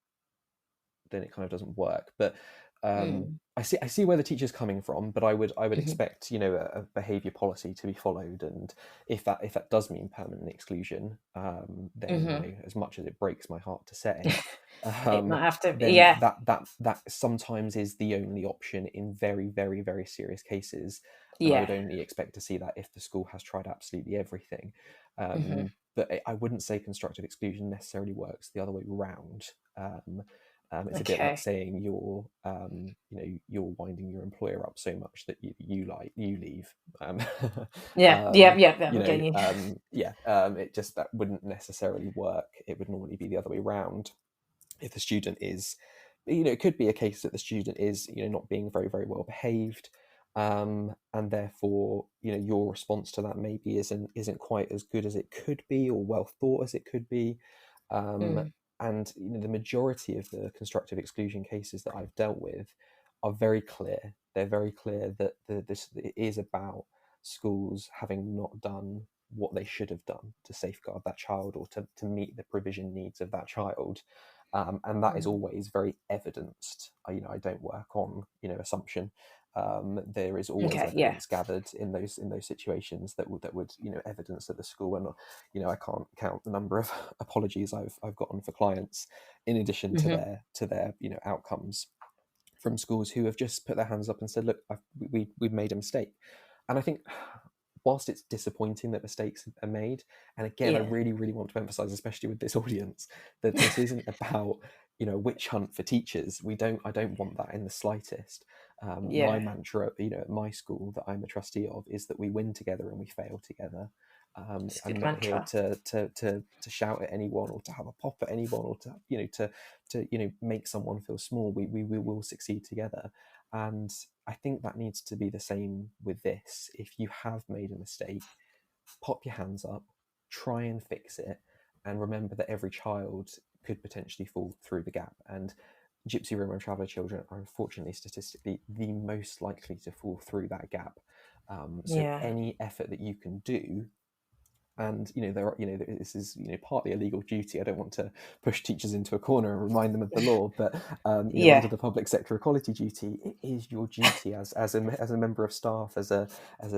then it kind of doesn't work. But I see where the teacher's coming from, but I would expect a behaviour policy to be followed, and if that does mean permanent exclusion, then as much as it breaks my heart to say, it might have to, then that sometimes is the only option in very, very, very serious cases. And I would only expect to see that if the school has tried absolutely everything. But I wouldn't say constructive exclusion necessarily works the other way around. It's a bit like saying you're winding your employer up so much that you leave. It just, that wouldn't necessarily work. It would normally be the other way around. If the student is, it could be a case that the student is, not being very, very well behaved, and therefore, your response to that maybe isn't quite as good as it could be, or well thought as it could be. And the majority of the constructive exclusion cases that I've dealt with are very clear. They're very clear that it is about schools having not done what they should have done to safeguard that child, or to meet the provision needs of that child. And that is always very evidenced. I don't work on assumption. There is always evidence gathered in those situations that would evidence that the school, and I can't count the number of apologies I've gotten for clients, in addition to their outcomes from schools who have just put their hands up and said, look, we've made a mistake. And I think, whilst it's disappointing that mistakes are made, and again, I really, really want to emphasize, especially with this audience, that this isn't about witch hunt for teachers. I don't want that in the slightest. My mantra at my school that I'm a trustee of is that we win together and we fail together. I'm not here to shout at anyone, or to have a pop at anyone, or to make someone feel small. We will succeed together. And I think that needs to be the same with this. If you have made a mistake, pop your hands up, try and fix it, and remember that every child could potentially fall through the gap. And Gypsy, Roma Traveller children are unfortunately statistically the most likely to fall through that gap. Any effort that you can do, and this is partly a legal duty. I don't want to push teachers into a corner and remind them of the law, but under the public sector equality duty, it is your duty as a member of staff, as a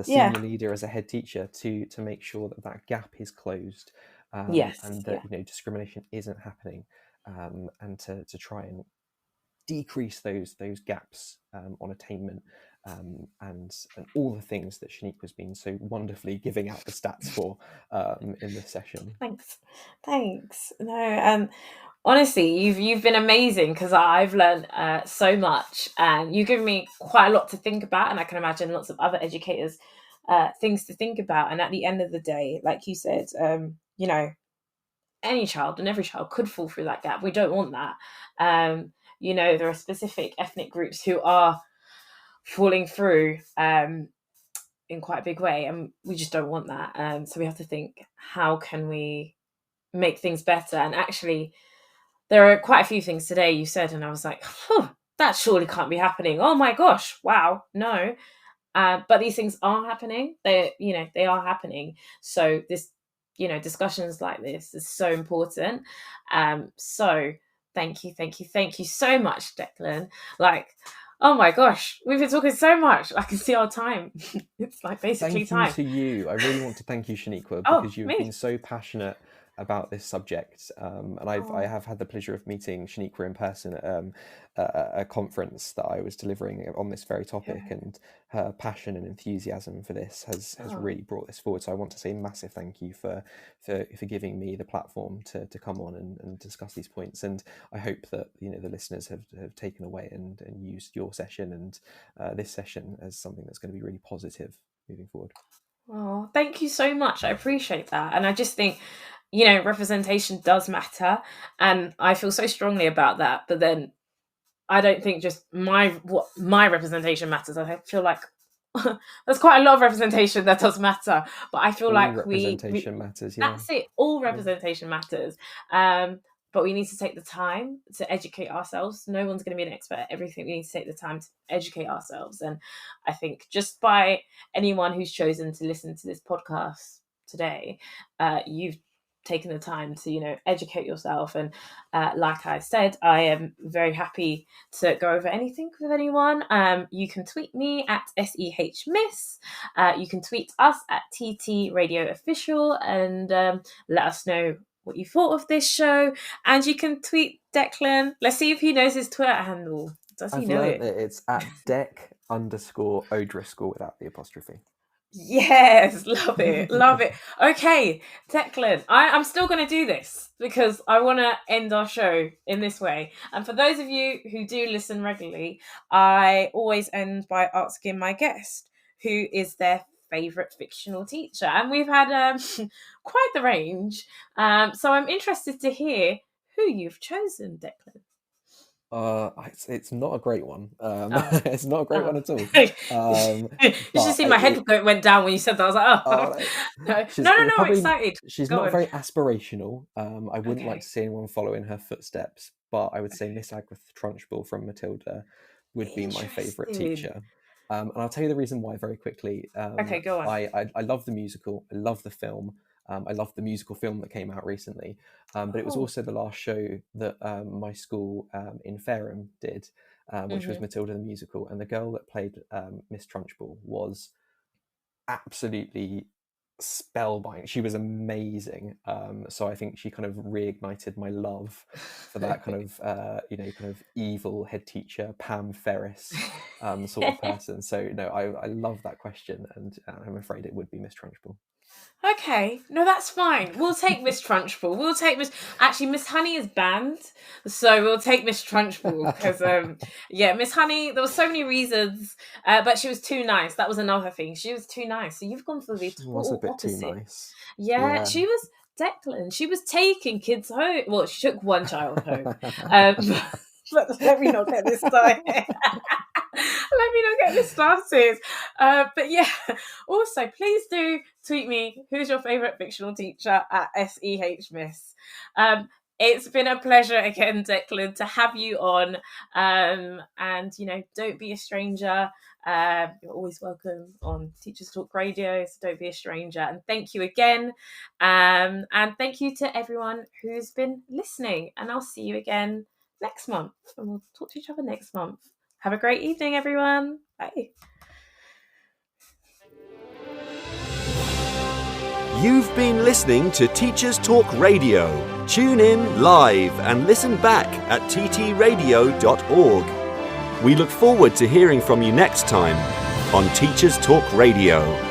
senior leader, as a head teacher, to make sure that gap is closed, and that discrimination isn't happening, and to try and decrease those gaps on attainment, and all the things that Shanique has been so wonderfully giving out the stats for in this session. Thanks. No, honestly, you've been amazing, because I've learned so much, and you give me quite a lot to think about, and I can imagine lots of other educators things to think about. And at the end of the day, like you said, any child and every child could fall through that gap. We don't want that. There are specific ethnic groups who are falling through in quite a big way, and we just don't want that. So we have to think, how can we make things better? And actually, there are quite a few things today you said, and I was like, that surely can't be happening. Oh my gosh, wow, no. But these things are happening. They are happening. So this, discussions like this is so important. So thank you so much, Declan. Like, oh my gosh, we've been talking so much. I can see our time. It's like basically time. Thank you to you. I really want to thank you, Shaniqua, because you've been so passionate about this subject, and I have had the pleasure of meeting Shaniqua in person at a conference that I was delivering on this very topic, and her passion and enthusiasm for this has really brought this forward. So I want to say a massive thank you for giving me the platform to come on and discuss these points, and I hope that the listeners have taken away and used your session and this session as something that's going to be really positive moving forward. Oh, thank you so much. I appreciate that. And I just think, representation does matter. And I feel so strongly about that. But then I don't think just my representation matters. I feel like there's quite a lot of representation that does matter. But I feel like representation matters. Yeah. That's it. All representation matters. But we need to take the time to educate ourselves. No one's going to be an expert at everything. We need to take the time to educate ourselves. And I think just by anyone who's chosen to listen to this podcast today, you've taken the time to, educate yourself. And like I said, I am very happy to go over anything with anyone. You can tweet me at SEHMiss. You can tweet us at TT Radio Official and let us know what you thought of this show. And you can tweet Declan. Let's see if he knows his Twitter handle. Does he know it? It's at Dec_O'Driscoll without the apostrophe. Yes, love it. Okay, Declan, I'm still going to do this because I want to end our show in this way. And for those of you who do listen regularly, I always end by asking my guest who is their favourite fictional teacher. And we've had quite the range. So I'm interested to hear who you've chosen, Declan. It's not a great one. It's not a great one at all. You should see my head went down when you said that. I was like, no, I'm excited. She's not very aspirational. I wouldn't like to see anyone follow in her footsteps, but I would say Miss Agatha Trunchbull from Matilda would be my favourite teacher. And I'll tell you the reason why very quickly. Okay, go on. I love the musical. I love the film. I love the musical film that came out recently, but it was also the last show that my school in Fareham did, which was Matilda the musical, and the girl that played Miss Trunchbull was absolutely spellbinding. She was amazing. So I think she kind of reignited my love for that kind of evil head teacher, Pam Ferris sort of person. So no, I love that question, and I'm afraid it would be Miss Trunchbull. Okay, no, that's fine. We'll take Miss Trunchbull. We'll take Miss Honey is banned, so we'll take Miss Trunchbull because Miss Honey. There were so many reasons, but she was too nice. That was another thing. She was too nice. So you've gone for the total opposite. Too nice. Yeah, she was Declan. She was taking kids home. Well, she took one child home. But let me not get this started. But yeah, also please do tweet me who's your favourite fictional teacher at SEHMiss. It's been a pleasure again, Declan, to have you on. And don't be a stranger. You're always welcome on Teachers Talk Radio, so don't be a stranger. And thank you again. And thank you to everyone who's been listening. And I'll see you again next month, and we'll talk to each other next month. Have a great evening, everyone. Bye. You've been listening to Teachers Talk Radio. Tune in live and listen back at ttradio.org. We look forward to hearing from you next time on Teachers Talk Radio.